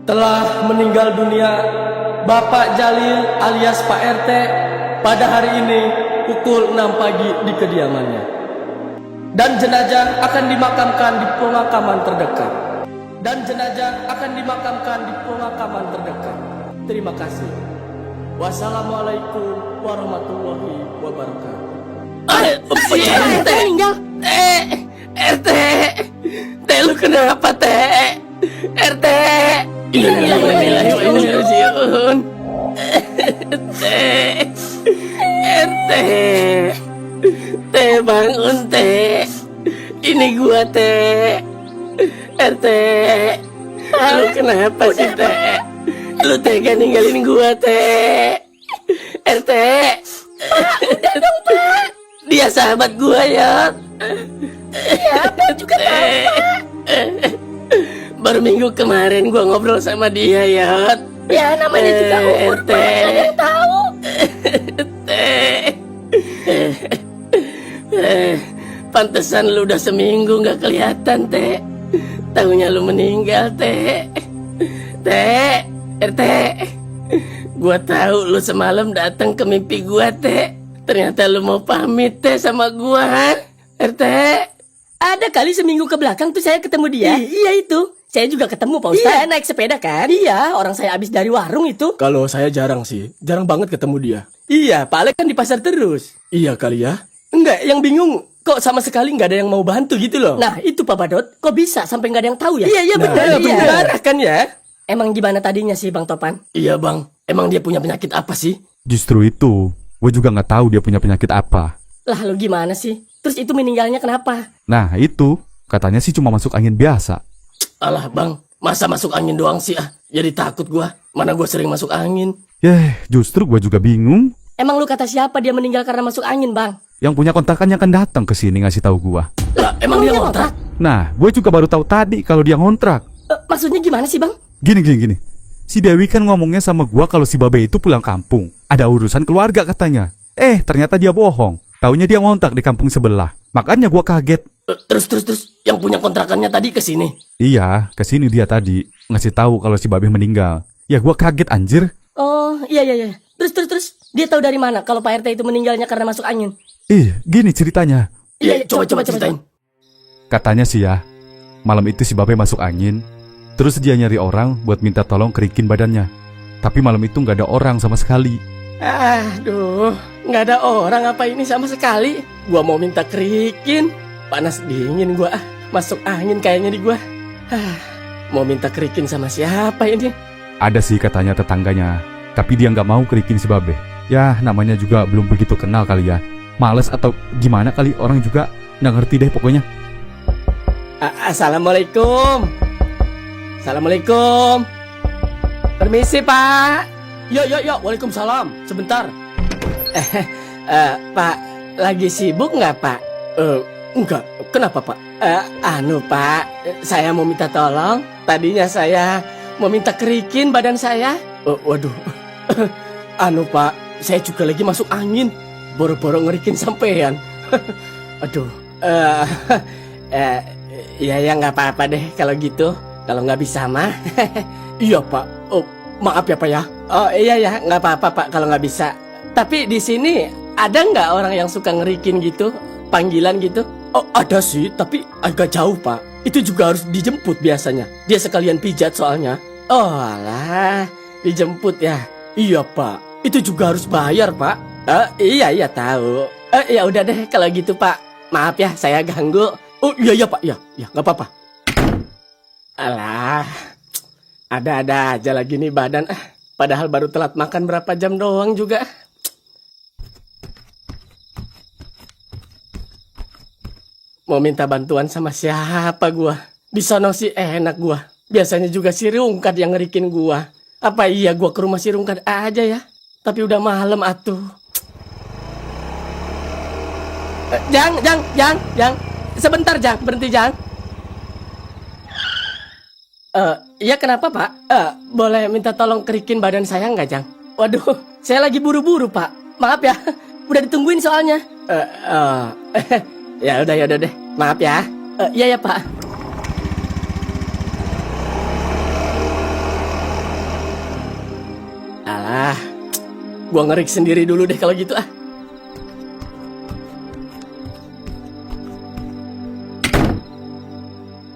Telah meninggal dunia Bapak Jalil alias Pak RT pada hari ini pukul 6 pagi di kediamannya. Dan jenazah akan dimakamkan di pemakaman terdekat. Terima kasih. Wassalamualaikum warahmatullahi wabarakatuh. RT meninggal. RT lu kenapa RT? Innalillahi. RT bangun ini gua RT lu kenapa sih lu tega ninggalin gua RT udah dong Pak, dia sahabat gua ya. Iya Pak juga tahu Pak. Baru minggu kemarin gua ngobrol sama dia ya. Ya namanya juga umur Pak, ada yang tahu. Pantesan lu udah seminggu gak kelihatan Taunya lu meninggal RT. Gua tahu lu semalam datang ke mimpi gua ternyata lu mau pamit sama gua RT. Ada kali seminggu ke belakang tuh saya ketemu dia. Iya itu, saya juga ketemu Pak Ustadz. Iya naik sepeda kan. Iya, orang saya habis dari warung itu. Kalau saya jarang banget ketemu dia. Iya, Pak Alek kan di pasar terus. Iya kali ya. Enggak, yang bingung kok sama sekali nggak ada yang mau bantu gitu loh. Nah itu Pak Badot, kok bisa sampai nggak ada yang tahu ya? Iya benar. Benar kan ya. Emang gimana tadinya sih Bang Topan? Iya Bang, emang dia punya penyakit apa sih? Justru itu, gue juga nggak tahu dia punya penyakit apa. Lah lu gimana sih? Terus itu meninggalnya kenapa? Nah itu, katanya sih cuma masuk angin biasa. Alah Bang, masa masuk angin doang sih Jadi takut gua, mana gua sering masuk angin. Justru gue juga bingung. Emang lu kata siapa dia meninggal karena masuk angin Bang? Yang punya kontrakannya kan datang ke sini ngasih tahu gue. Lah emang dia ngontrak? Nah, gue juga baru tahu tadi kalau dia ngontrak. Maksudnya gimana sih Bang? Gini. Si Dewi kan ngomongnya sama gua kalau si Babe itu pulang kampung. Ada urusan keluarga katanya. Ternyata dia bohong. Taunya dia ngontrak di kampung sebelah. Makanya gua kaget. Terus yang punya kontrakannya tadi ke sini. Iya, ke sini dia tadi ngasih tahu kalau si Babe meninggal. Ya gua kaget anjir. Oh, iya. Terus dia tahu dari mana kalau Pak RT itu meninggalnya karena masuk angin? Gini ceritanya. Iya, coba ceritain. Katanya sih ya, malam itu si Babe masuk angin. Terus dia nyari orang buat minta tolong kerikin badannya. Tapi malam itu nggak ada orang sama sekali. Aduh, nggak ada orang apa ini sama sekali. Gua mau minta kerikin, panas dingin gua masuk angin kayaknya di gua. Mau minta kerikin sama siapa ini? Ada sih katanya tetangganya, tapi dia nggak mau kerikin si Babe. Ya namanya juga belum begitu kenal kali ya. Males atau gimana kali, orang juga nggak ngerti deh pokoknya. Assalamualaikum. Permisi Pak. Yuk, waalaikumsalam. Sebentar. Pak, lagi sibuk nggak Pak? Enggak. Kenapa Pak? Pak, saya mau minta tolong. Tadinya saya mau minta kerikin badan saya. Waduh. Pak, saya juga lagi masuk angin. Boro-boro ngerikin sampean. Aduh. Ya nggak apa-apa deh kalau gitu. Kalau nggak bisa mah. Iya Pak. Maaf ya Pak ya. Oh iya nggak apa-apa Pak kalau nggak bisa. Tapi di sini ada nggak orang yang suka ngerikin gitu, panggilan gitu? Oh ada sih, tapi agak jauh Pak. Itu juga harus dijemput biasanya. Dia sekalian pijat soalnya. Oh alah, dijemput ya? Iya Pak. Itu juga harus bayar Pak. Iya tahu. Ya udah deh kalau gitu Pak. Maaf ya saya ganggu. Oh iya Pak, ya nggak apa-apa. Alah, ada-ada aja lagi nih badan. Padahal baru telat makan berapa jam doang juga. Mau minta bantuan sama siapa gua? Di sono sih enak gua. Biasanya juga si Rungkat yang ngerikin gua. Apa iya gua ke rumah si Rungkat aja ya? Tapi udah malam atuh. Jang. Sebentar Jang, berhenti Jang. Iya kenapa Pak? Boleh minta tolong kerikin badan saya nggak Jang? Waduh, saya lagi buru-buru Pak. Maaf ya, udah ditungguin soalnya. Ya udah deh. Maaf ya. Iya ya Pak. Gua ngerik sendiri dulu deh kalau gitu ah.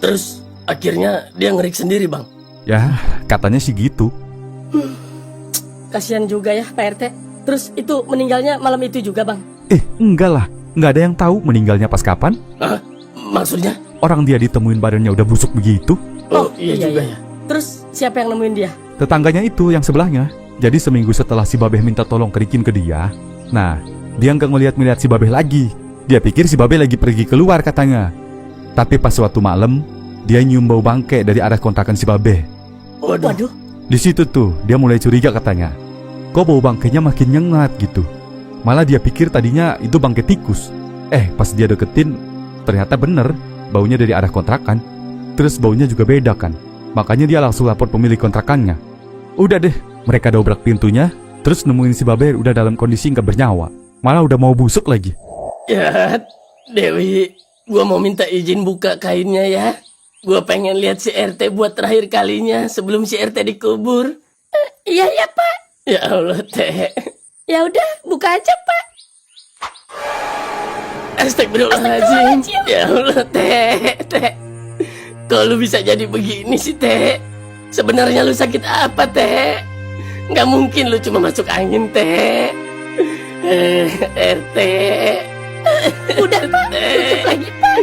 Terus akhirnya dia ngerik sendiri bang. Ya, katanya sih gitu. Kasihan juga ya Pak RT. Terus itu meninggalnya malam itu juga bang? Enggak lah. Nggak ada yang tahu meninggalnya pas kapan. Hah? Maksudnya? Orang dia ditemuin badannya udah busuk begitu. Oh iya juga ya. Terus siapa yang nemuin dia? Tetangganya itu yang sebelahnya. Jadi seminggu setelah si Babeh minta tolong kerikin ke dia, nah, dia nggak ngeliat-ngeliat si Babeh lagi. Dia pikir si Babeh lagi pergi keluar katanya. Tapi pas suatu malam, dia nyium bau bangke dari arah kontrakan si Babeh. Waduh. Di situ tuh, dia mulai curiga katanya. Kok bau bangkainya makin nyengat gitu. Malah dia pikir tadinya itu bangkai tikus. Pas dia deketin, ternyata bener, baunya dari arah kontrakan. Terus baunya juga beda kan. Makanya dia langsung lapor pemilik kontrakannya. Udah deh, mereka dobrak pintunya, terus nemuin si Babeh udah dalam kondisi nggak bernyawa. Malah udah mau busuk lagi. Ya, Dewi, gua mau minta izin buka kainnya ya. Gua pengen lihat si RT buat terakhir kalinya sebelum si RT dikubur. Iya Pak. Ya Allah, Teh. Ya udah buka aja Pak. Astagfirullahaladzim. Ya Allah, Teh. Kok lu bisa jadi begini sih, Teh? Sebenarnya lu sakit apa, Teh? Nggak mungkin lu cuma masuk angin, Teh. RT. Udah Pak, tutup lagi Pak.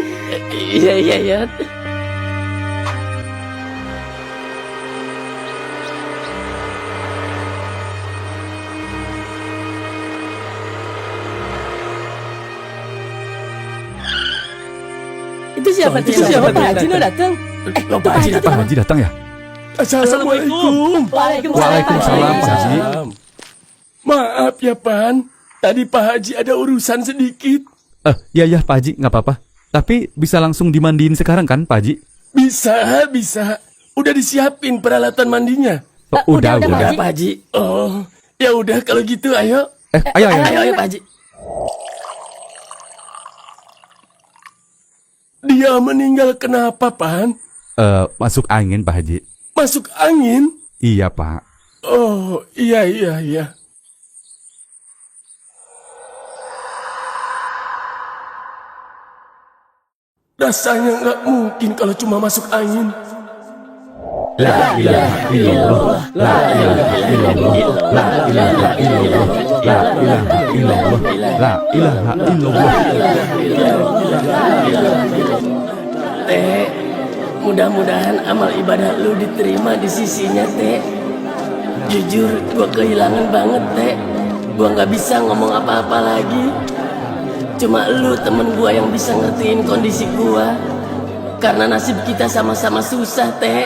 Iya. Itu siapa tuh? Siapa Pak tuh? Haji no datang. Pak Haji Pak Haji datang ya? Assalamualaikum. Waalaikumsalam, Pak Haji. Maaf ya Pan, tadi Pak Haji ada urusan sedikit. Ya Pak Haji, nggak apa-apa. Tapi bisa langsung dimandiin sekarang kan, Pak Haji? Bisa. Udah disiapin peralatan mandinya. Udah. Udah, Pak Haji. Oh, ya udah kalau gitu ayo. Ayo. Ayo, Pak Haji. Dia meninggal kenapa, Pan? Masuk angin, Pak Haji. Masuk angin? Iya, Pak. Oh, iya. Rasanya nggak mungkin kalau cuma masuk angin. La ilaha illallah, la ilaha illallah, la ilaha illallah, la ilaha illallah, la ilaha illallah. Teh, mudah-mudahan amal ibadah lu diterima di sisinya, Teh. Jujur, gua kehilangan banget, Teh. Gua nggak bisa ngomong apa-apa lagi. Cuma lu temen gua yang bisa ngertiin kondisi gua. Karena nasib kita sama-sama susah, Teh.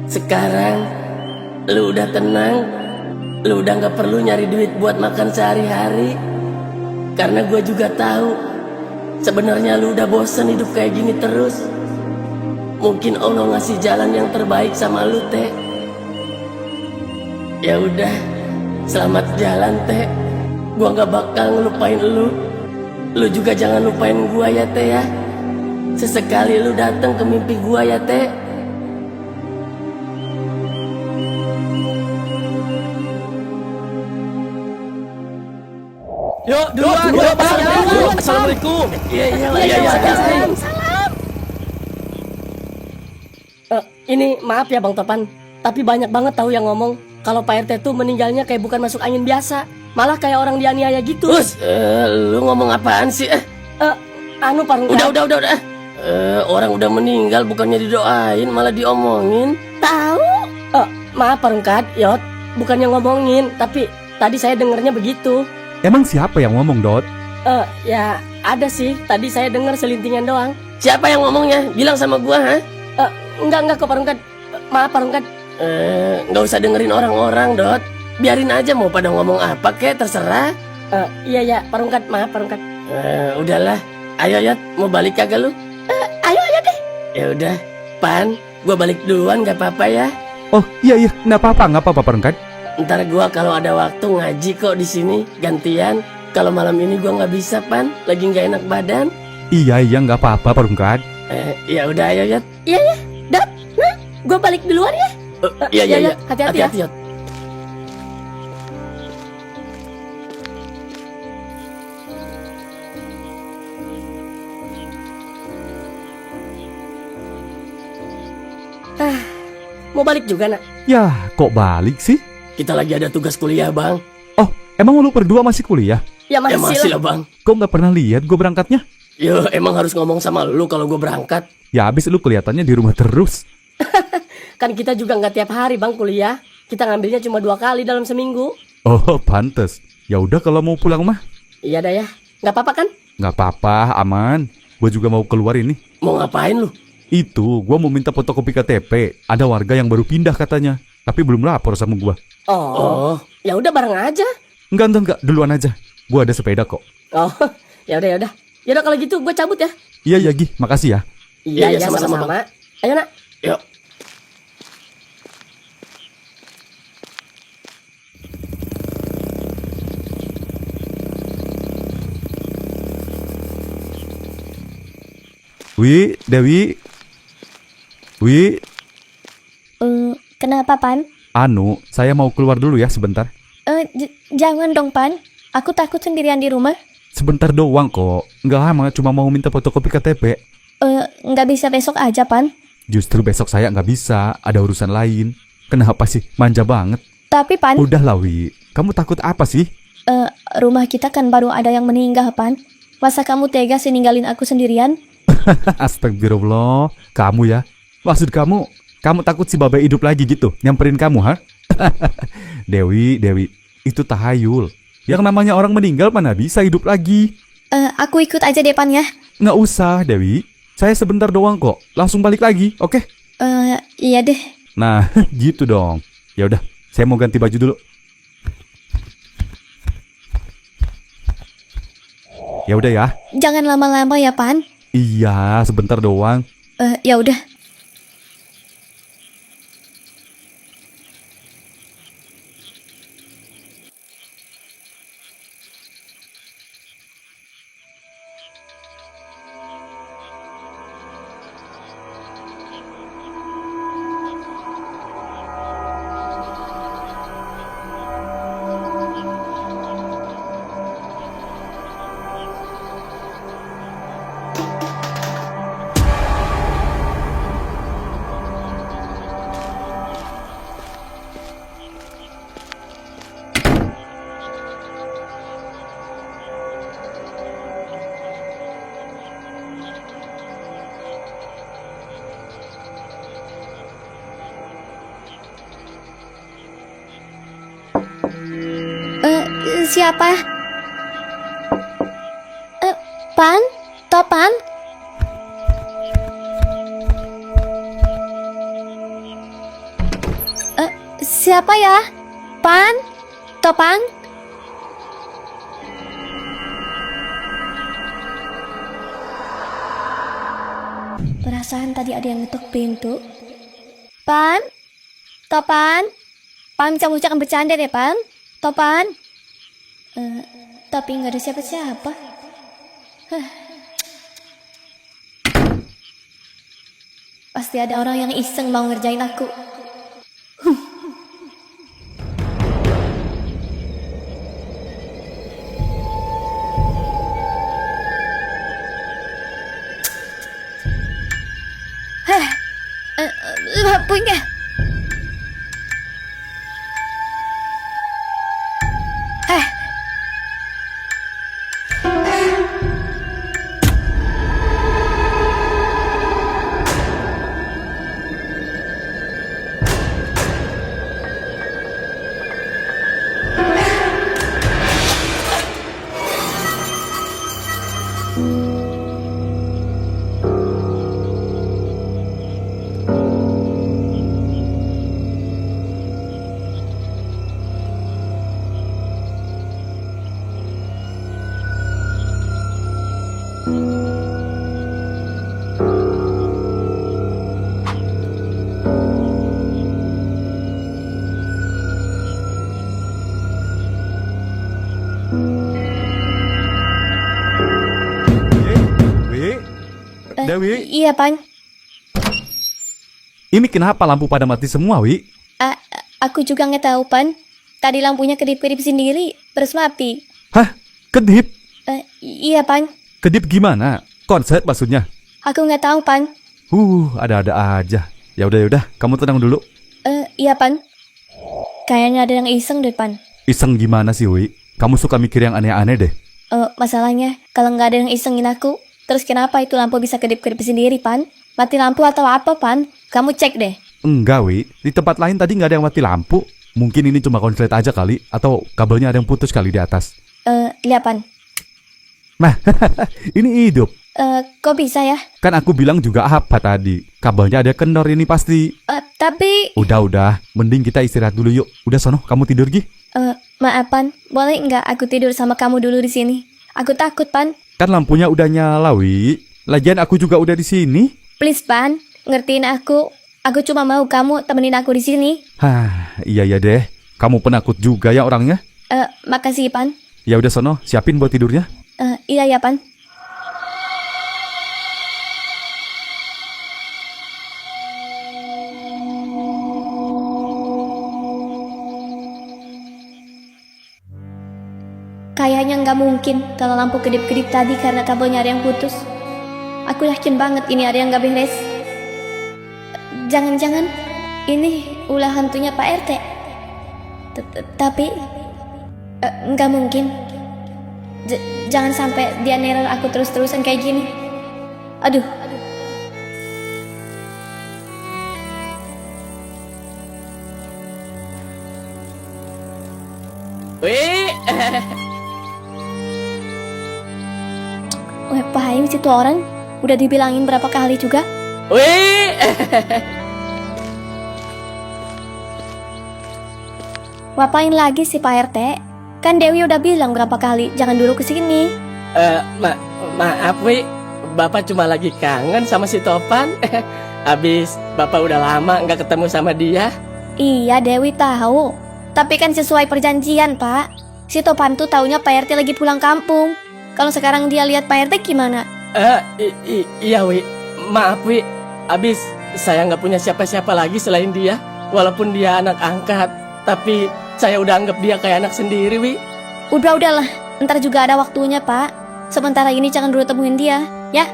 Sekarang, lu udah tenang. Lu udah gak perlu nyari duit buat makan sehari-hari. Karena gue juga tahu sebenarnya lu udah bosen hidup kayak gini terus. Mungkin Allah ngasih jalan yang terbaik sama lu, Teh. Ya udah, selamat jalan, Teh. Gua gak bakal ngelupain lu. Lu juga jangan lupain gua ya, Teh ya. Sesekali lu datang ke mimpi gua ya, Teh. Yuk, duluan. Assalamualaikum. Iya. Ini maaf ya Bang Topan, tapi banyak banget tahu yang ngomong kalau Pak RT tuh meninggalnya kayak bukan masuk angin biasa, malah kayak orang dianiaya gitu. Lu ngomong apaan sih? Anu Parungkat. Udah. Orang udah meninggal bukannya didoain malah diomongin. Tahu? Maaf Parungkat, Yot, bukannya ngomongin, tapi tadi saya dengernya begitu. Emang siapa yang ngomong, Dot? Ya ada sih, tadi saya dengar selintingan doang. Siapa yang ngomongnya? Bilang sama gua, ha? Enggak kok Parungkat. Maaf Parungkat. Nggak usah dengerin orang-orang, Dot. Biarin aja mau pada ngomong apa kek, terserah. Iya Parungkat, maaf Parungkat. Udahlah. Ayo, Yot, mau balik kagak lu? Ayo deh. Ya udah, Pan, gua balik duluan gak apa-apa ya. Oh, iya, nggak apa-apa, Perengkat. Ntar gua kalau ada waktu ngaji kok di sini gantian. Kalau malam ini gua nggak bisa, Pan, lagi nggak enak badan. Iya, nggak apa-apa, Perengkat. Ya udah, ayo, Yot. Iya, Dot. Nah. Gue balik duluan ya. Iya, iya, iya. Hati-hati ya. Yot. Mau balik juga nak? Ya, kok balik sih? Kita lagi ada tugas kuliah, Bang. Oh, emang lu berdua masih kuliah? Ya Ya masih lah. lah, Bang. Kok nggak pernah lihat gue berangkatnya? Yo, emang harus ngomong sama lu kalau gue berangkat. Ya abis lu kelihatannya di rumah terus. Kan kita juga nggak tiap hari bang kuliah. Kita ngambilnya cuma 2 kali dalam seminggu. Oh, pantes. Ya udah kalau mau pulang mah. Iya dah ya. Nggak apa-apa kan? Nggak apa-apa, aman. Gue juga mau keluar ini. Mau ngapain lu? Itu, gue mau minta fotokopi KTP. Ada warga yang baru pindah katanya. Tapi belum lapor sama gue. Oh. Ya udah bareng aja. Enggak, duluan aja. Gue ada sepeda kok. Oh. Ya udah. Ya udah kalau gitu gue cabut ya. Iya, ya Gi, makasih ya. Iya, Iya sama-sama, sama-sama. Ayo nak. Yuk. Dewi. Kenapa, Pan? Anu, saya mau keluar dulu ya sebentar. Jangan dong, Pan. Aku takut sendirian di rumah. Sebentar doang kok. Nggak lama, cuma mau minta fotokopi KTP. Nggak bisa besok aja, Pan. Justru besok saya nggak bisa, ada urusan lain. Kenapa sih? Manja banget. Tapi, Pan, Udah lah, Wi. Kamu takut apa sih? rumah kita kan baru ada yang meninggal, Pan. Masa kamu tega sih ninggalin aku sendirian? Astagfirullah. Kamu ya? Maksud kamu takut si babe hidup lagi gitu? Nyamperin kamu, ha? Dewi, itu tahayul. Yang namanya orang meninggal mana bisa hidup lagi? Aku ikut aja deh, Pan, ya. Nggak usah, Dewi. Saya sebentar doang kok. Langsung balik lagi, oke? Iya deh. Nah, gitu dong. Ya udah, saya mau ganti baju dulu. Ya udah ya. Jangan lama-lama ya, Pan. Iya, sebentar doang. Ya udah. Siapa? Pan? Topan? Siapa ya? Pan? Topan? Perasaan tadi ada yang ngetok pintu. Pan? Topan? Pan, kamu jangan bercanda deh, Pan. Topan? Tapi nggak ada siapa-siapa. Pasti ada orang yang iseng mau ngerjain aku. Punya. Dewi? Iya, Pan. Ini kenapa lampu pada mati semua, Wi? Aku juga nggak tahu, Pan. Tadi lampunya kedip-kedip sendiri, terus mati. Hah? Kedip? Iya, Pan. Kedip gimana? Konslet maksudnya? Aku nggak tahu, Pan. Ada-ada aja. Ya udah, kamu tenang dulu. Iya, Pan. Kayaknya ada yang iseng deh, Pan. Iseng gimana sih, Wi? Kamu suka mikir yang aneh-aneh deh. Masalahnya, kalau nggak ada yang isengin aku, terus kenapa itu lampu bisa kedip-kedip sendiri, Pan? Mati lampu atau apa, Pan? Kamu cek deh. Enggak, Wi. Di tempat lain tadi nggak ada yang mati lampu. Mungkin ini cuma konslet aja kali. Atau kabelnya ada yang putus kali di atas. Lihat, Pan. Nah, ini hidup. Kok bisa ya? Kan aku bilang juga apa tadi? Kabelnya ada kendor ini pasti. Tapi... Udah. Mending kita istirahat dulu yuk. Udah sono, kamu tidur Gi. Maaf, Pan. Boleh nggak aku tidur sama kamu dulu di sini? Aku takut, Pan. Kan lampunya udah nyala, Wi. Lagian aku juga udah di sini. Please, Pan. Ngertiin aku. Aku cuma mau kamu temenin aku di sini. Iya deh. Kamu penakut juga ya orangnya. Makasih, Pan. Ya udah sono, siapin buat tidurnya. Iya ya, Pan. Kayaknya nggak mungkin kalau lampu kedip-kedip tadi karena kabelnya ada yang putus. Aku yakin banget ini ada yang nggak beres. Jangan-jangan ini ulah hantunya Pak RT. Tapi nggak mungkin. Jangan sampai dia neror aku terus-terusan kayak gini. Aduh. Wih, Ngapain sih tuh orang? Udah dibilangin berapa kali juga? wih. Ngapain lagi sih Pak RT? Kan Dewi udah bilang berapa kali jangan dulu kesini. Maaf, Wi. Bapak cuma lagi kangen sama si Topan. Habis Bapak udah lama nggak ketemu sama dia. Iya, Dewi tahu. Tapi kan sesuai perjanjian, Pak. Si Topan tuh taunya Pak RT lagi pulang kampung. Kalau sekarang dia lihat Pak RT gimana? Iya, Wi. Maaf, Wi. Habis saya nggak punya siapa-siapa lagi selain dia. Walaupun dia anak angkat, tapi saya udah anggap dia kayak anak sendiri, Wi. Udahlah. Ntar juga ada waktunya, Pak. Sementara ini jangan dulu temuin dia, ya?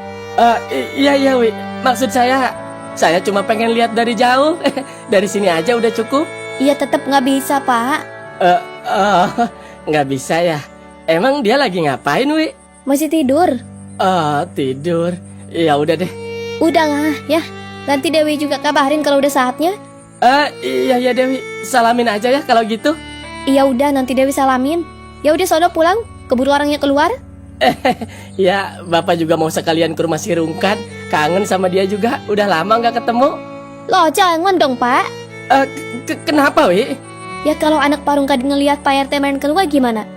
Iya, Wi. Maksud saya cuma pengen lihat dari jauh. Dari sini aja udah cukup. Iya, tetap nggak bisa, Pak. Nggak bisa ya. Emang dia lagi ngapain, Wi? Masih tidur. Tidur. Ya udah deh. Udahlah, ya. Nanti Dewi juga kabarin kalau udah saatnya. Iya Dewi. Salamin aja ya kalau gitu. Iya udah, nanti Dewi salamin. Ya udah, sono pulang. Keburu orangnya keluar. Ya, Bapak juga mau sekalian ke rumah si Rungkat. Kangen sama dia juga. Udah lama nggak ketemu. Loh, jangan dong, Pak. Kenapa, Wi? Ya kalau anak Parungkat ngelihat Pak RT main keluar gimana?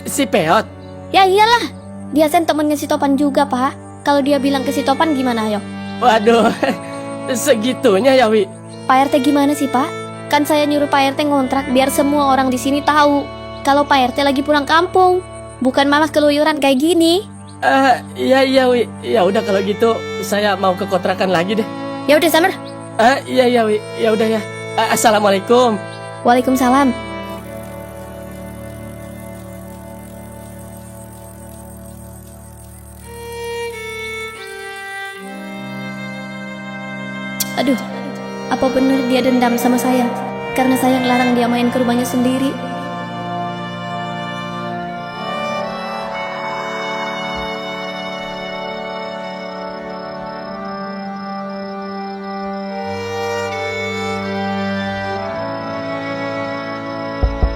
Si Peot. Ya iyalah. Dia kan temennya si Topan juga, Pak. Kalau dia bilang ke si Topan gimana, ayo? Waduh, segitunya ya, Wi. Pak RT gimana sih, Pak? Kan saya nyuruh Pak RT ngontrak biar semua orang di sini tahu kalau Pak RT lagi pulang kampung, bukan malah keluyuran kayak gini. Iya, Wi. Ya udah kalau gitu saya mau ke kontrakan lagi deh. Ya udah, Samar. Iya, Wi. Ya udah ya. Assalamualaikum. Waalaikumsalam. Aduh, apa benar dia dendam sama saya? Karena saya ngelarang dia main ke rumahnya sendiri.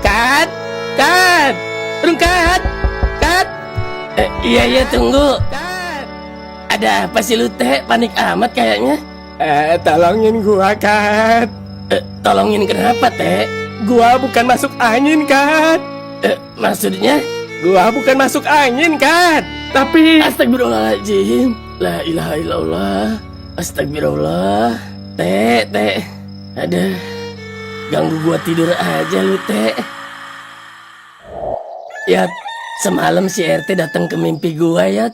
Kat, Rungkat, Kat. Iya, tunggu. Ada apa sih lu teh? Panik amat kayaknya. Tolongin gua, Kat. Tolongin kenapa, Teh? Gua bukan masuk angin, Kat. Maksudnya? Gua bukan masuk angin, Kat. Tapi... Astagfirullahaladzim. La ilaha illallah. Astagfirullah. Teh. Ada. Ganggu gua tidur aja lu, Teh. Ya, semalam si RT datang ke mimpi gua, ya.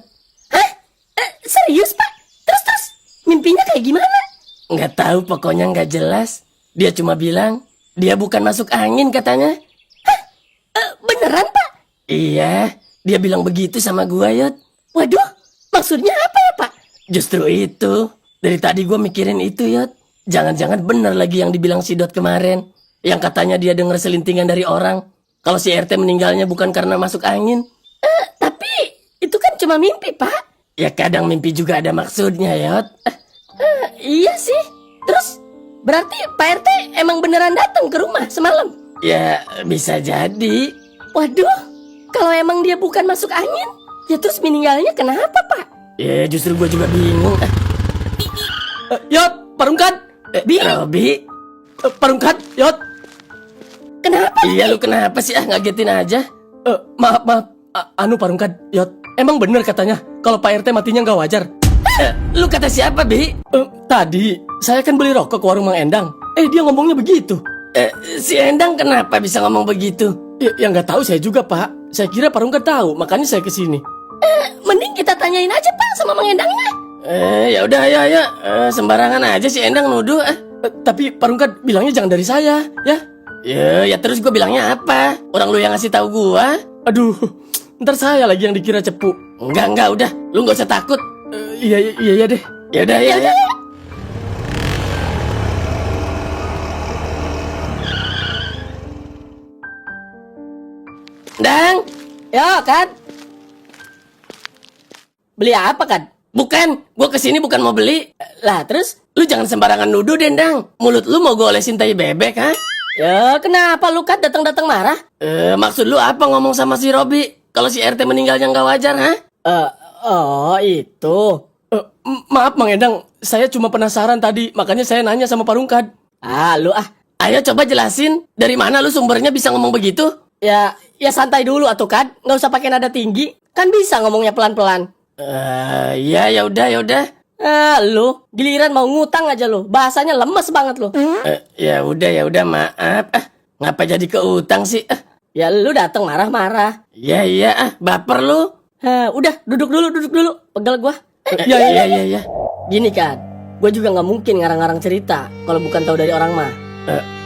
Serius, Pak? Terus? Mimpinya kayak gimana? Nggak tahu, pokoknya nggak jelas. Dia cuma bilang dia bukan masuk angin katanya. Beneran, Pak? Iya, dia bilang begitu sama gua, Yot. Waduh, maksudnya apa ya, Pak? Justru itu. Dari tadi gua mikirin itu, Yot. Jangan-jangan bener lagi yang dibilang si Dot kemarin. Yang katanya dia denger selintingan dari orang. Kalau si RT meninggalnya bukan karena masuk angin. Tapi itu kan cuma mimpi, Pak. Ya kadang mimpi juga ada maksudnya, Yot. Iya sih. Terus berarti Pak RT emang beneran datang ke rumah semalam? Ya bisa jadi. Waduh, kalau emang dia bukan masuk angin, ya terus meninggalnya kenapa, Pak? Ya justru gua juga bingung. Yot, Parungkat. Robi. Parungkat, Yot. Kenapa? Iya lu kenapa sih ngagetin aja? Maaf. Anu Parungkat, Yot. Emang bener katanya kalau Pak RT matinya nggak wajar. Lu kata siapa, Bi? Tadi saya kan beli rokok ke warung Mang Endang. Dia ngomongnya begitu. Si Endang kenapa bisa ngomong begitu? Ya nggak tahu saya juga, Pak. Saya kira Parungkat tahu, makanya saya kesini. Mending kita tanyain aja, Pak, sama Mang Endangnya. Ya udah ayo. Sembarangan aja si Endang nuduh. Tapi Parungkat bilangnya jangan dari saya, ya. Ya terus gue bilangnya apa? Orang lu yang ngasih tahu gua. Aduh, ntar saya lagi yang dikira cepu. Enggak, udah. Lu nggak usah takut. Iya deh. Ya udah, ya. Dang, Ya, kan? Beli apa, kan? bukan. Gua kesini bukan mau beli. Lah, terus? Lu jangan sembarangan nuduh, Dendang. Mulut lu mau gue olesin tai bebek, ha? Ya, kenapa lu kan datang-datang marah? Maksud lu apa ngomong sama si Robi? Kalau si RT meninggalnya nggak wajar, ha? Oh, itu. Maaf Mang Endang, saya cuma penasaran tadi, makanya saya nanya sama Parungkat. Lu Ayo coba jelasin, dari mana lu sumbernya bisa ngomong begitu? Ya santai dulu atuh, kan? Nggak usah pakai nada tinggi. Kan bisa ngomongnya pelan-pelan. Ya udah. Lu giliran mau ngutang aja lu. Bahasanya lemes banget lu. Ya udah, maaf. Ngapa jadi ke utang sih? Ya lu datang marah-marah. Iya, baper lu. Udah, duduk dulu. Pegel gua. Iya. Gini, kan? Gue juga nggak mungkin ngarang-ngarang cerita kalau bukan tahu dari orang mah.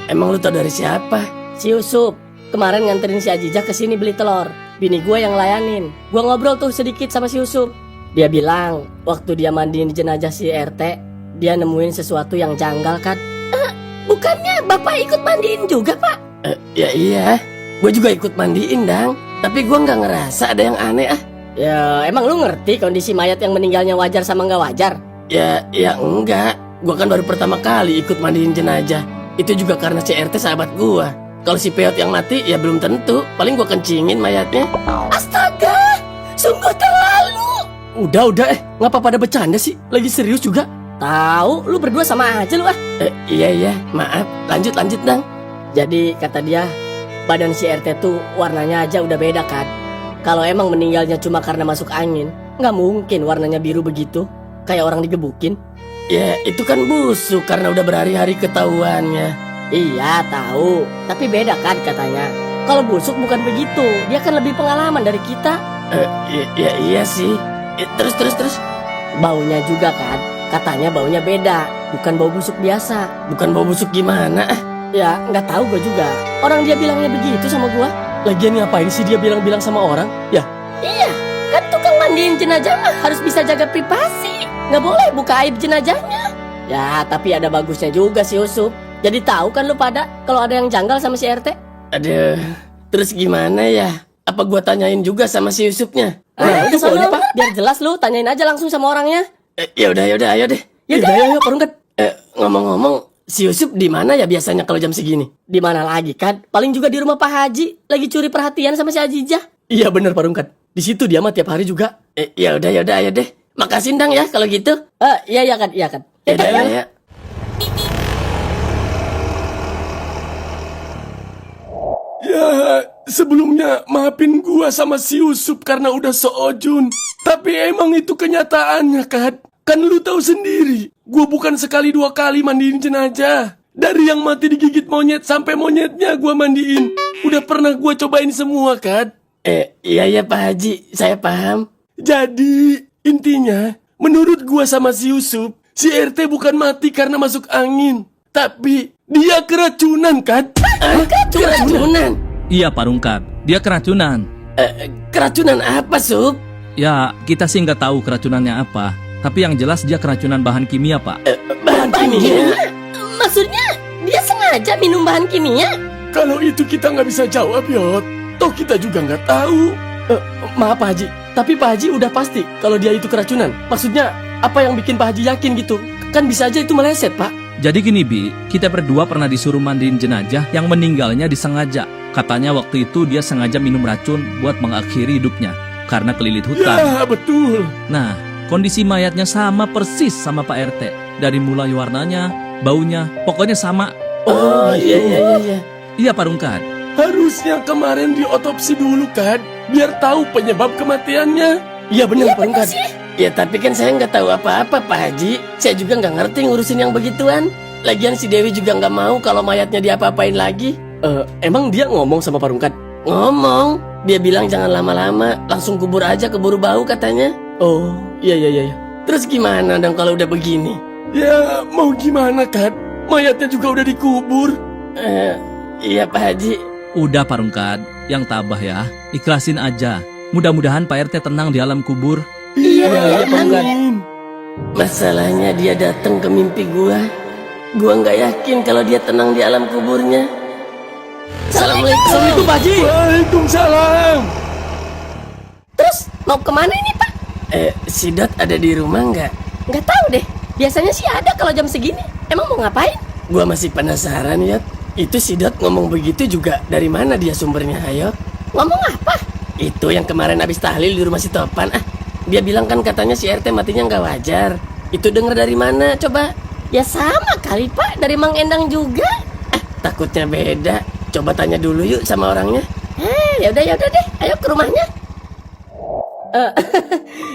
Emang lu tau dari siapa? Si Yusuf kemarin nganterin si Ajijah ke sini beli telur. Bini gue yang layanin. Gue ngobrol tuh sedikit sama si Yusuf. Dia bilang waktu dia mandiin jenazah si RT, dia nemuin sesuatu yang janggal, kan? Bukannya bapak ikut mandiin juga, Pak? Ya iya, gue juga ikut mandiin, Dang. Tapi gue nggak ngerasa ada yang aneh. Ya emang lu ngerti kondisi mayat yang meninggalnya wajar sama nggak wajar? Ya enggak. Gue kan baru pertama kali ikut mandiin jenazah. Itu juga karena si RT sahabat gue. Kalau si Peot yang mati ya belum tentu. Paling gue kencingin mayatnya. Astaga, sungguh terlalu. Udah, ngapa pada bercanda sih? Lagi serius juga? Tahu, lu berdua sama aja lu ah. Iya, maaf. Lanjut, Dang. Jadi kata dia, badan si RT tuh warnanya aja udah beda, kan? Kalau emang meninggalnya cuma karena masuk angin, nggak mungkin warnanya biru begitu, kayak orang digebukin. Ya itu kan busuk karena udah berhari-hari ketahuannya. Iya tahu, tapi beda kan katanya. Kalau busuk bukan begitu, dia kan lebih pengalaman dari kita. Iya sih. Terus. Baunya juga kan, katanya baunya beda, bukan bau busuk biasa. Bukan bau busuk gimana? Ya nggak tahu gue juga. Orang dia bilangnya begitu sama gue. Lagian ngapain sih dia bilang-bilang sama orang? Ya, Iya, kan tukang mandiin jenazah mah harus bisa jaga privasi. Nggak boleh buka aib jenazahnya. Ya, tapi ada bagusnya juga si Yusuf. Jadi tahu kan lu pada kalau ada yang janggal sama si RT? Aduh, terus gimana ya? Apa gua tanyain juga sama si Yusufnya? Udah sono, Pak. Biar jelas lu, tanyain aja langsung sama orangnya. Ya udah, ayo deh. ayo Parungkat. Ngomong-ngomong, si Yusuf di mana ya biasanya kalau jam segini? Di mana lagi kan? Paling juga di rumah Pak Haji, lagi curi perhatian sama si Ajijah. Iya bener Parungkat. Di situ dia mah tiap hari juga. Ya udah, ayo deh. Makasih, Dang ya kalau gitu. Iya kan. Ya udah, ya. Ya, sebelumnya maafin gua sama si Yusuf karena udah seojun. Tapi emang itu kenyataannya, kan? Kan lu tahu sendiri, gua bukan sekali dua kali mandiin jenazah. Dari yang mati digigit monyet sampai monyetnya gua mandiin. Udah pernah gua cobain semua, kan? Iya Pak Haji, saya paham. Jadi, intinya, menurut gua sama si Yusuf, si RT bukan mati karena masuk angin, tapi dia keracunan kan? Keracunan? Iya Pak Rungkat, dia keracunan. Keracunan apa, Sup? Ya, kita sih nggak tahu keracunannya apa. Tapi yang jelas dia keracunan bahan kimia, Pak. Bahan kimia? Maksudnya dia sengaja minum bahan kimia? Kalau itu kita nggak bisa jawab, Yot. Toh kita juga nggak tahu. Maaf Pak Haji, tapi Pak Haji udah pasti kalau dia itu keracunan. Maksudnya apa yang bikin Pak Haji yakin gitu? Kan bisa aja itu meleset, Pak. Jadi gini Bi, kita berdua pernah disuruh mandiin jenazah yang meninggalnya disengaja. Katanya waktu itu dia sengaja minum racun buat mengakhiri hidupnya karena kelilit hutan. Ya, betul. Nah, kondisi mayatnya sama persis sama Pak RT. Dari mulai warnanya, baunya, pokoknya sama. Oh, iya. Iya Pak Rungkat. Harusnya kemarin diotopsi dulu kan, biar tahu penyebab kematiannya. Iya benar, Pak Rungkat. Ya tapi kan saya nggak tahu apa-apa Pak Haji. Saya juga nggak ngerti ngurusin yang begituan. Lagian si Dewi juga nggak mau kalau mayatnya diapa-apain lagi. Emang dia ngomong sama Pak Rungkat? Ngomong, dia bilang jangan lama-lama, langsung kubur aja keburu bau katanya. Oh, iya. Terus gimana dong kalau udah begini? Ya, mau gimana kan? Mayatnya juga udah dikubur. Iya Pak Haji. Udah Pak Rungkat, yang tabah ya. Ikhlasin aja. Mudah-mudahan Pak RT tenang di alam kubur. Iya, Pak Rungkat. Masalahnya dia datang ke mimpi gua. Gua nggak yakin kalau dia tenang di alam kuburnya. Assalamualaikum Pak Haji. Waalaikumsalam. Terus mau kemana ini Pak? Si Dot ada di rumah nggak? Nggak tahu deh. Biasanya sih ada kalau jam segini. Emang mau ngapain? Gua masih penasaran ya. Itu si Dot ngomong begitu juga dari mana dia sumbernya, ayo? Ngomong apa? Itu yang kemarin habis tahlil di rumah si Topan. Dia bilang kan katanya si RT matinya nggak wajar. Itu denger dari mana coba? Ya sama kali Pak, dari Mang Endang juga. Takutnya beda. Coba tanya dulu yuk sama orangnya. Ya udah deh, ayo ke rumahnya.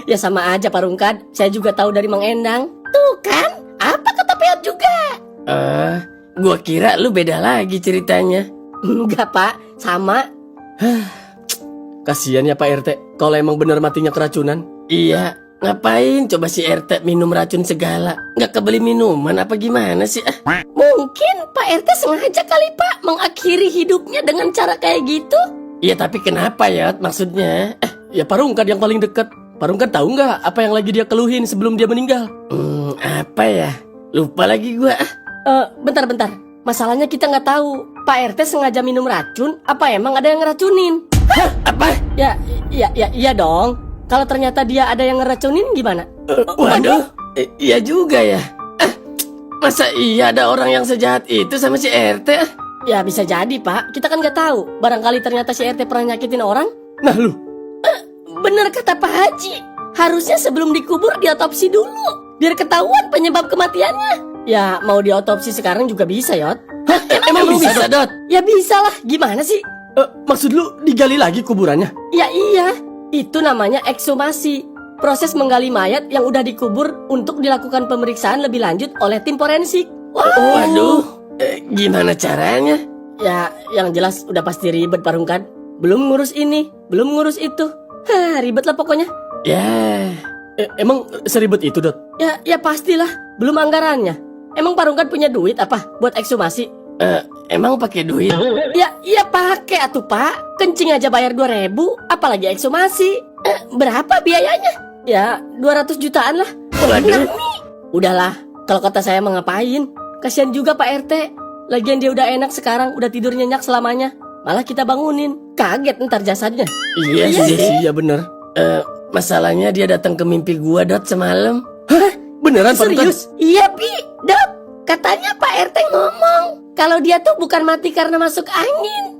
Ya sama aja Pak Rungkat. Saya juga tahu dari Mang Endang. Tuh kan, apa kata Peot juga? Gua kira lu beda lagi ceritanya. Enggak Pak, sama. Kasian ya Pak RT, kalau emang bener matinya keracunan. Iya, ngapain coba si RT minum racun segala? Nggak kebeli minuman apa gimana sih? Mungkin Pak RT sengaja kali Pak mengakhiri hidupnya dengan cara kayak gitu. Iya tapi kenapa ya maksudnya? Ya Pak Rungkat yang paling deket. Pak Rungkat tahu nggak apa yang lagi dia keluhin sebelum dia meninggal? Apa ya? Lupa lagi gua. Bentar. Masalahnya kita nggak tahu Pak RT sengaja minum racun apa emang ada yang ngeracunin? Hah? Apa? Ya dong. Kalau ternyata dia ada yang ngeracunin gimana? Waduh, iya juga ya. Masa iya ada orang yang sejahat itu sama si RT? Ya bisa jadi Pak, kita kan nggak tahu. Barangkali ternyata si RT pernah nyakitin orang. Nah lu, Bener kata Pak Haji. Harusnya sebelum dikubur diotopsi dulu, biar ketahuan penyebab kematiannya. Ya mau diotopsi sekarang juga bisa Yot. Emang bisa Dot? Ya bisa lah, gimana sih? maksud lu digali lagi kuburannya? Ya iya, itu namanya ekshumasi. Proses menggali mayat yang udah dikubur untuk dilakukan pemeriksaan lebih lanjut oleh tim forensik. Waduh, gimana caranya? Ya, yang jelas udah pasti ribet Pak Rungkat. Belum ngurus ini, belum ngurus itu. Ribet lah pokoknya. Ya, Emang seribet itu, Dot? ya pastilah. Belum anggarannya. Emang Pak Rungkat punya duit apa buat ekshumasi? Emang pakai duit? Ya pakai atuh Pak. Kencing aja bayar 2.000, apalagi ekshumasi. Berapa biayanya? Ya 200 jutaan lah. Waduh. Udahlah, kalau kata saya mau ngapain? Kasihan juga Pak RT. Lagian dia udah enak sekarang, udah tidur nyenyak selamanya. Malah kita bangunin, kaget ntar jasadnya. Iya sih, iya bener. Masalahnya dia datang ke mimpi gua Dot semalam. Beneran Pak Rungkat? Serius? Iya Pi, Dot. Katanya Pak RT ngomong kalau dia tuh bukan mati karena masuk angin.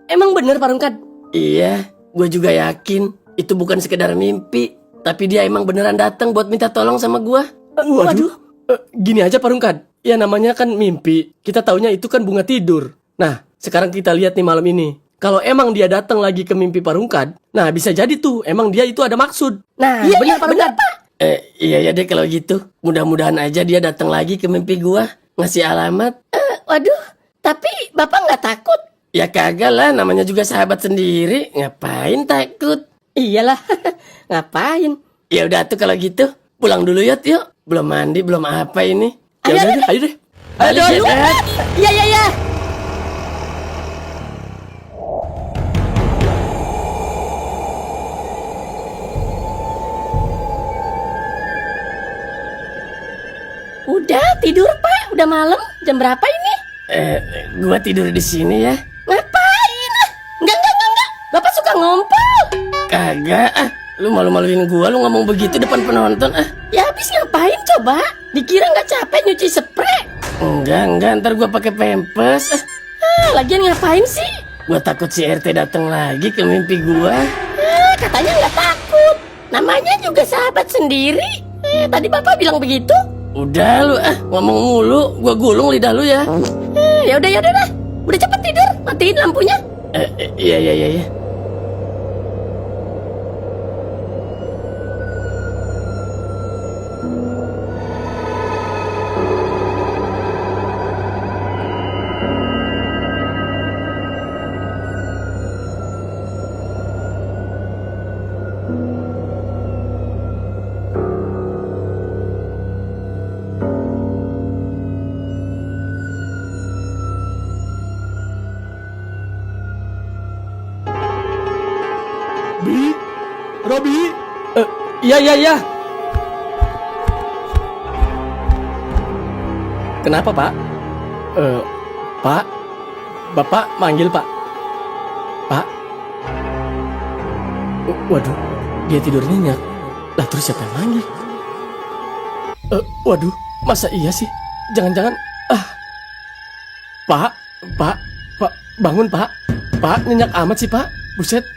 Emang bener Pak Rungkat? Iya, gue juga yakin itu bukan sekedar mimpi, tapi dia emang beneran datang buat minta tolong sama gue. Waduh. Gini aja Pak Rungkat, ya namanya kan mimpi. Kita taunya itu kan bunga tidur. Nah, sekarang kita lihat nih malam ini. Kalau emang dia datang lagi ke mimpi Pak Rungkat, nah bisa jadi tuh emang dia itu ada maksud. Nah, bener Pak Rungkat. Iya ya deh kalau gitu. Mudah-mudahan aja dia datang lagi ke mimpi gua ngasih alamat. Waduh, tapi Bapak nggak takut? Ya kagak lah, namanya juga sahabat sendiri. Ngapain takut? Iyalah, ngapain? Ya udah tuh kalau gitu, pulang dulu yuk. Belum mandi, belum apa ini? Ayo, Ya udah ayo, deh, ayo deh. Aduh, Balik ya, Dad. Iya, iya, iya. Udah tidur Pak, udah malam. Jam berapa ini? Gua tidur di sini ya. Ngapain? Enggak. Bapak suka ngompol. Kagak, lu malu-maluin gua, lu ngomong begitu depan penonton, Ya habis ngapain coba? Dikira nggak capek nyuci spray? Enggak, ntar gua pakai pempes. Lagian ngapain sih? Gua takut si RT datang lagi ke mimpi gua. Katanya nggak takut. Namanya juga sahabat sendiri. Tadi Bapak bilang begitu? Udah lu, ngomong mulu, gua gulung lidah lu ya. Ya udah dah. Udah cepet tidur, matiin lampunya. Iya. Bi, Robi. Iya. Kenapa Pak? Pak, Bapak manggil Pak. Pak. Waduh, dia tidur nyenyak. Lah terus siapa yang manggil? Waduh, masa iya sih? Jangan-jangan Pak, bangun Pak. Pak, nyenyak amat sih Pak. Buset.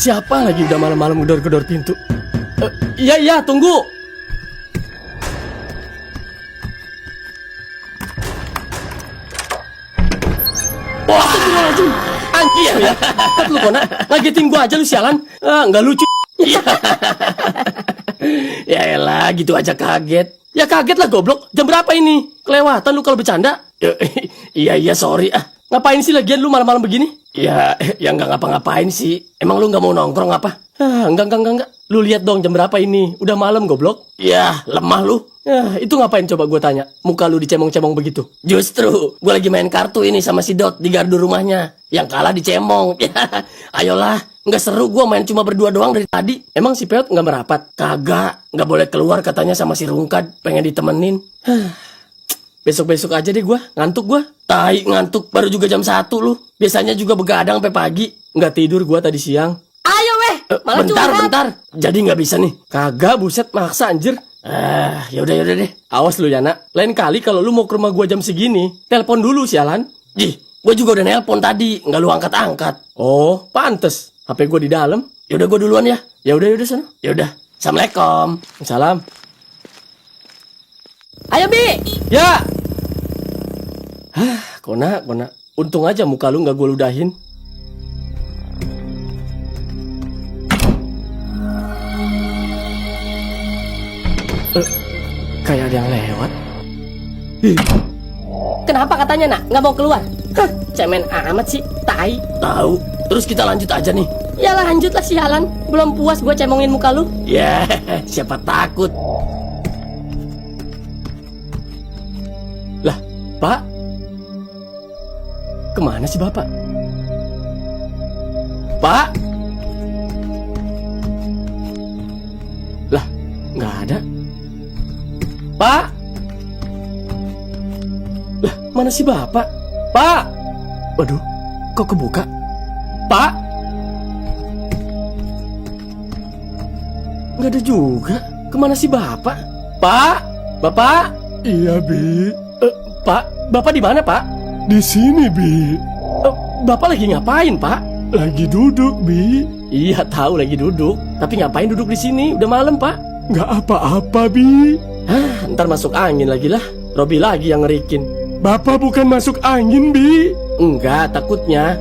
Siapa lagi udah malam-malam gedor-gedor pintu? Iya, tunggu. Wah, anjing ya. Lu kona, ngagetin gua aja lu sialan. Nggak lucu. Ya elah, gitu aja kaget. Ya kaget lah goblok. Jam berapa ini? Kelewatan lu kalau bercanda. Iya, sorry. Ngapain sih lagian lu malam-malam begini? Ya nggak ngapa-ngapain sih. Emang lu nggak mau nongkrong apa? Enggak. Lu lihat dong jam berapa ini. Udah malam goblok. Ya, lemah lu. Itu ngapain coba gue tanya? Muka lu dicemong-cemong begitu. Justru, gue lagi main kartu ini sama si Dot di gardu rumahnya. Yang kalah dicemong. Ya, ayolah. Nggak seru gue main cuma berdua doang dari tadi. Emang si Peot nggak merapat? Kagak, nggak boleh keluar katanya sama si Rungkad. Pengen ditemenin. Besok-besok aja deh gue. Ngantuk gue. Tai, ngantuk baru juga jam 1 lu. Biasanya juga begadang sampai pagi. Nggak tidur gue tadi siang. Ayo weh, malah Bentar. Jadi nggak bisa nih. Kagak, buset, maksa anjir. Yaudah deh. Awas lu ya nak. Lain kali kalau lu mau ke rumah gue jam segini, telepon dulu sialan. Jih, gue juga udah nelpon tadi. Nggak lu angkat-angkat. Oh, pantes. HP gue di dalam. Yaudah gue duluan ya. Yaudah sana. Yaudah, Assalamualaikum. Salam. Ayo Bi. Ya. Kona. Untung aja muka lu nggak gue ludahin. Kayak ada yang lewat. Kenapa katanya nak nggak mau keluar? Cemen amat sih, tai. Tahu. Terus kita lanjut aja nih. Ya lanjutlah sialan. Belum puas gue cemongin muka lu. Ya, siapa takut. Lah, Pak. Kemana sih Bapak? Pak. Lah, nggak ada. Pak. Lah, mana sih Bapak? Pak. Waduh, kok kebuka? Pak. Nggak ada juga. Kemana sih Bapak? Pak. Bapak. Iya, Bi. Pak, Bapak di mana, Pak? Di sini, Bi. Bapak lagi ngapain, Pak? Lagi duduk, Bi. Iya, tahu lagi duduk. Tapi ngapain duduk di sini? Udah malam, Pak. Nggak apa-apa, Bi. Ntar masuk angin lagi lah. Robi lagi yang ngerikin. Bapak bukan masuk angin, Bi. Enggak, takutnya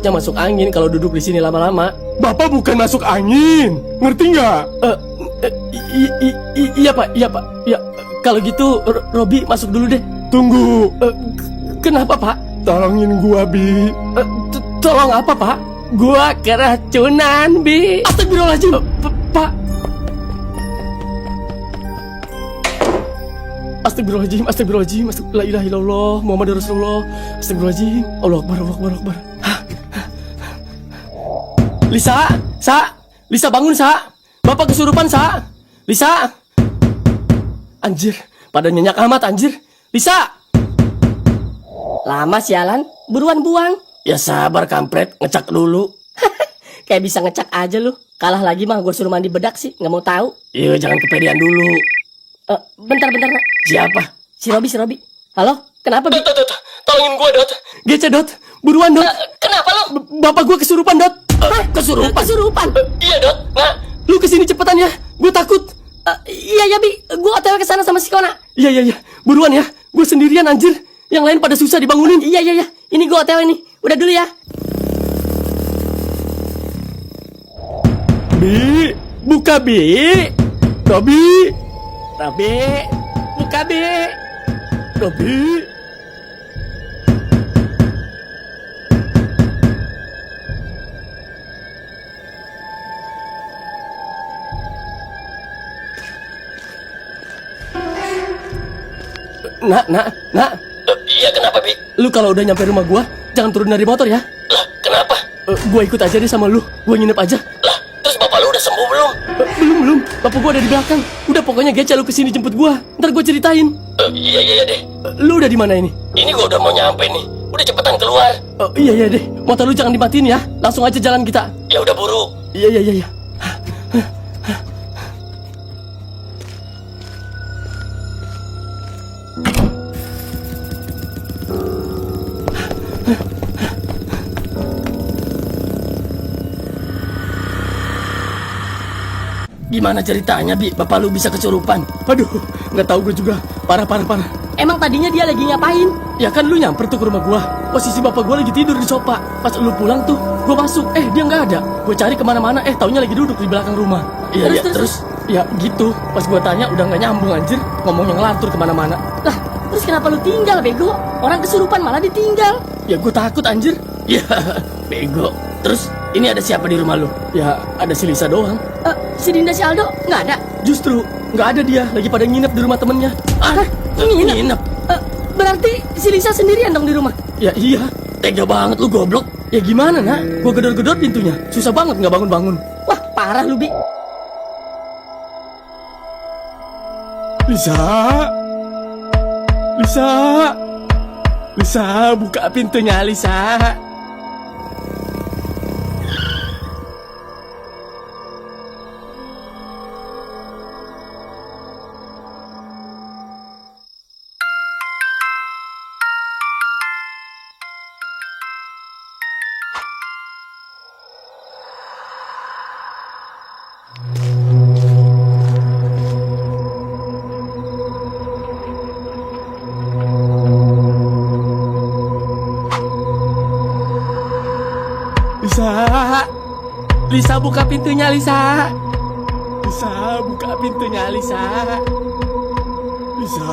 masuk angin kalau duduk di sini lama-lama. Bapak bukan masuk angin. Ngerti nggak? Iya, Pak. Ya, kalau gitu Robi masuk dulu deh. Tunggu. Kenapa, Pak? Tolongin gua, Bi. Tolong apa, Pak? Gua keracunan, Bi. Astagfirullahaladzim. Pak. Astagfirullahaladzim, astagfirullahaladzim, la ilaha illallah, Muhammad Rasulullah. Astagfirullahaladzim. Allah Akbar, Allah Akbar, Allah Akbar. Lisa bangun, Sa. Bapak kesurupan, Sa. Lisa. Anjir, pada nyenyak amat anjir. Lisa. Lama sialan, buruan buang. Ya sabar kampret, ngecak dulu. Kayak bisa ngecak aja lu. Kalah lagi mah gue suruh mandi bedak sih, nggak mau tahu. Iya, jangan kepedean dulu. Bentar. Siapa? Si Robi. Halo, kenapa, Bi? Tolongin gua, Dot. Gece, Dot. Buruan, Dot. Kenapa lo? Bapak gua kesurupan, Dot. Kesurupan? Iya, Dot. Nah, lu kesini cepetan ya. Gua takut. Iya, Bi. Gue OTW kesana sama si Kona. Iya. Buruan ya. Gua sendirian, anjir. Yang lain pada susah dibangunin. Iya. Ini gue OTW nih. Udah dulu ya. Bi, buka, Bi. Robi, buka, Bi. Robi. Nak. Iya, kenapa, Bi? Lu kalau udah nyampe rumah gua, jangan turun dari motor ya. Lah, kenapa? Gua ikut aja deh sama lu. Gua nginep aja. Lah, terus bapak lu udah sembuh belum? Belum. Bapak gua ada di belakang. Udah pokoknya Gece lu kesini jemput gua. Ntar gua ceritain. Iya deh. Lu udah di mana ini? Ini gua udah mau nyampe nih. Udah cepetan keluar. Iya deh. Motor lu jangan dimatiin ya. Langsung aja jalan kita. Ya udah buru. Iya. Gimana ceritanya, Bi? Bapak lu bisa kesurupan? Aduh, nggak tahu gue juga. Parah. Emang tadinya dia lagi ngapain? Ya kan lu nyamper tuh ke rumah gua. Posisi bapak gua lagi tidur di sofa. Pas lu pulang tuh, gua masuk. Dia nggak ada. Gua cari kemana-mana. Taunya lagi duduk di belakang rumah. Iya, terus. Ya gitu. Pas gua tanya udah nggak nyambung anjir. Ngomongnya ngelantur kemana-mana. Lah, terus kenapa lu tinggal, bego? Orang kesurupan malah ditinggal. Ya gua takut anjir. Ya, bego. Terus ini ada siapa di rumah lu? Ya ada si Lisa doang. Si Dinda, si Aldo nggak ada. Justru nggak ada dia. Lagi pada nginep di rumah temennya. Nginep? Berarti si Lisa sendirian dong di rumah? Ya iya. Tega banget lu, goblok. Ya gimana, Nak? Gua gedor-gedor pintunya. Susah banget nggak bangun-bangun. Wah, parah lu, Bi. Lisa, buka pintunya, Lisa. Lisa, buka pintunya, Lisa. Lisa, buka pintunya, Lisa. Lisa.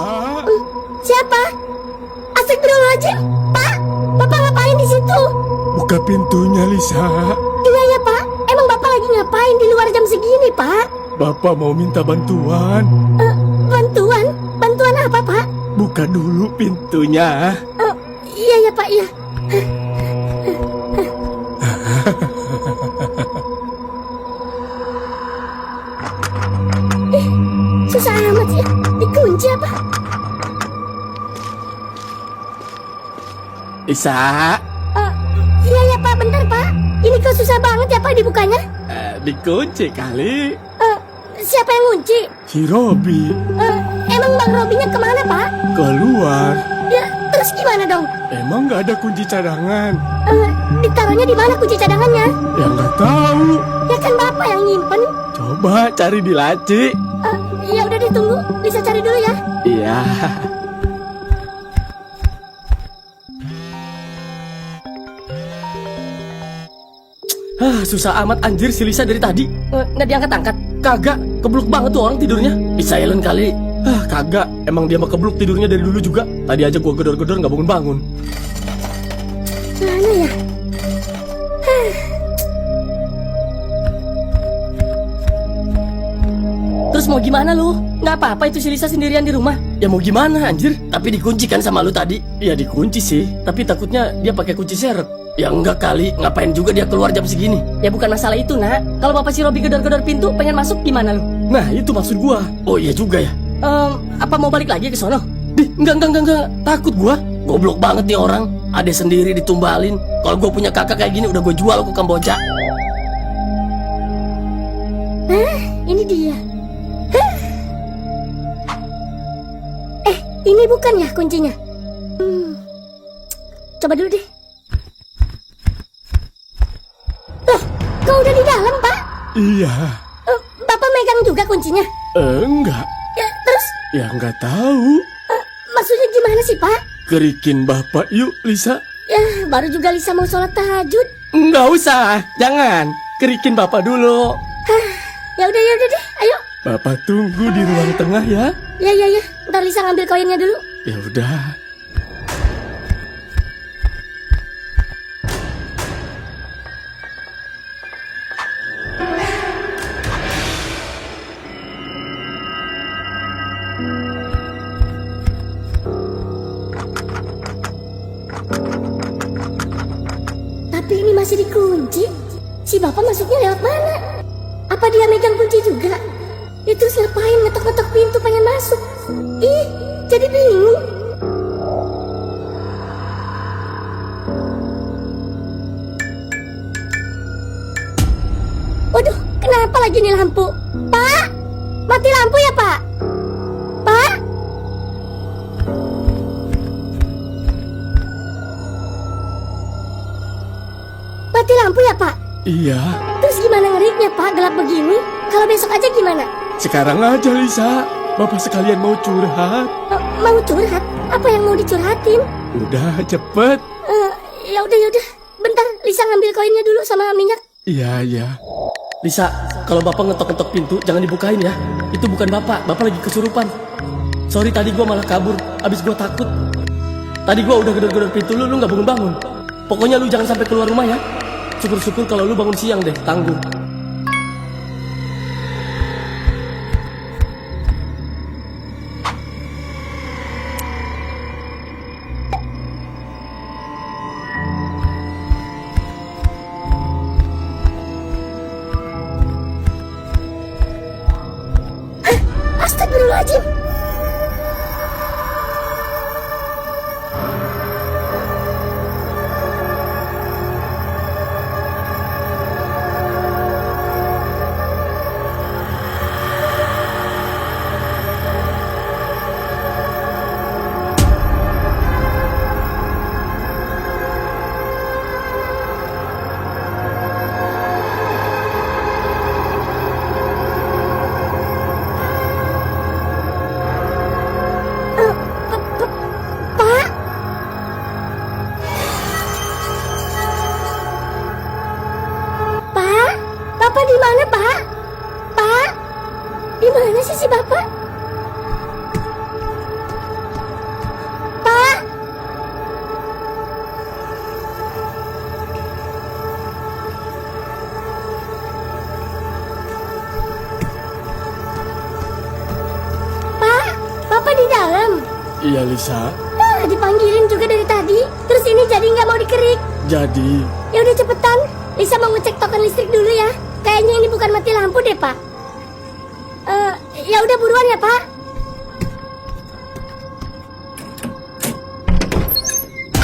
Siapa? Astagfirullahaladzim. Pak, Bapak ngapain di situ? Buka pintunya, Lisa. Iya ya, Pak. Emang Bapak lagi ngapain di luar jam segini, Pak? Bapak mau minta bantuan. Bantuan? Bantuan apa, Pak? Buka dulu pintunya. Iya ya, Pak, iya. Susah amat sih. Dikunci apa? Lisa. Iya ya, Pak. Bentar, Pak. Ini kok susah banget ya, Pak, dibukanya? Dikunci kali. Siapa yang ngunci? Si Robi Emang Bang Robinya kemana, Pak? keluar. Ya, terus gimana dong? Emang nggak ada kunci cadangan? Ditaruhnya di mana kunci cadangannya? Ya nggak tahu. Ya kan Bapak yang nyimpen. Coba cari di laci. Ya udah ditunggu. Bisa cari dulu ya. Iya. Susah amat anjir si Lisa dari tadi. Nggak diangkat-angkat. Kagak, kebluk banget tuh orang tidurnya. Di silent kali. Kagak, emang dia mah kebluk tidurnya dari dulu juga. Tadi aja gua gedor-gedor nggak bangun-bangun. Mana ya? Terus mau gimana lu? Nggak apa-apa itu si Lisa sendirian di rumah. Ya mau gimana anjir? Tapi dikunci kan sama lu tadi? Ya dikunci sih, tapi takutnya dia pakai kunci seret. Ya enggak kali, ngapain juga dia keluar jam segini? Ya bukan masalah itu, Nak. Kalau bapak si Robi gedor-gedor pintu pengen masuk gimana lu? Nah itu maksud gua. Oh iya juga ya. Apa mau balik lagi ke sono? Enggak. Takut gua. Goblok banget nih orang. Ada sendiri ditumbalin. Kalau gue punya kakak kayak gini udah gue jual ke Kamboja. Ini dia. Ini bukan ya kuncinya? Coba dulu deh. Loh, kau udah di dalam, Pak? Iya. Bapak megang juga kuncinya? Enggak. Ya, terus Ya nggak tahu. maksudnya gimana sih, Pak? Kerikin bapak yuk, Lisa. Ya, baru juga Lisa mau sholat tahajud. Nggak usah, jangan. Kerikin bapak dulu. Ya udah deh, ayo. Bapak tunggu di ruang tengah ya. Ya. Ntar Lisa ngambil koinnya dulu. Ya udah. Tapi ini masih dikunci. Si bapak masuknya lewat mana? Apa dia megang kunci juga? Itu ngapain ngetok-ngetok pintu pengen masuk? Ih, jadi bingung. Waduh, kenapa lagi nih lampu? Pak, mati lampu ya, Pak? Pak? Mati lampu ya, Pak? Iya. Terus gimana ngeriknya, Pak? Gelap begini? Kalau besok aja gimana? Sekarang aja, Lisa. Bapak sekalian mau curhat. Mau curhat? Apa yang mau dicurhatin? Udah, cepet. Ya udah. Bentar, Lisa ngambil koinnya dulu sama minyak. Iya. Lisa, kalau bapak ngetok-ngetok pintu jangan dibukain ya. Itu bukan bapak lagi kesurupan. Sorry tadi gua malah kabur, abis gua takut. Tadi gua udah gedor-gedor pintu lu nggak bangun-bangun. Pokoknya lu jangan sampai keluar rumah ya. Syukur-syukur kalau lu bangun siang deh, tanggung. Astagfirullahaladzim. Pak? Pak? Bapak di mana, Pak? Pak? Di mana sih si Bapak? Pak? Pak? Bapak di dalam? Iya, Lisa. Dipanggilin juga dari tadi. Terus ini jadi nggak mau dikerik. Jadi, Ya udah cepetan. Lisa mau ngecek token listrik dulu ya. Kayaknya ini bukan mati lampu deh, Pak. Ya udah buruan ya, Pak.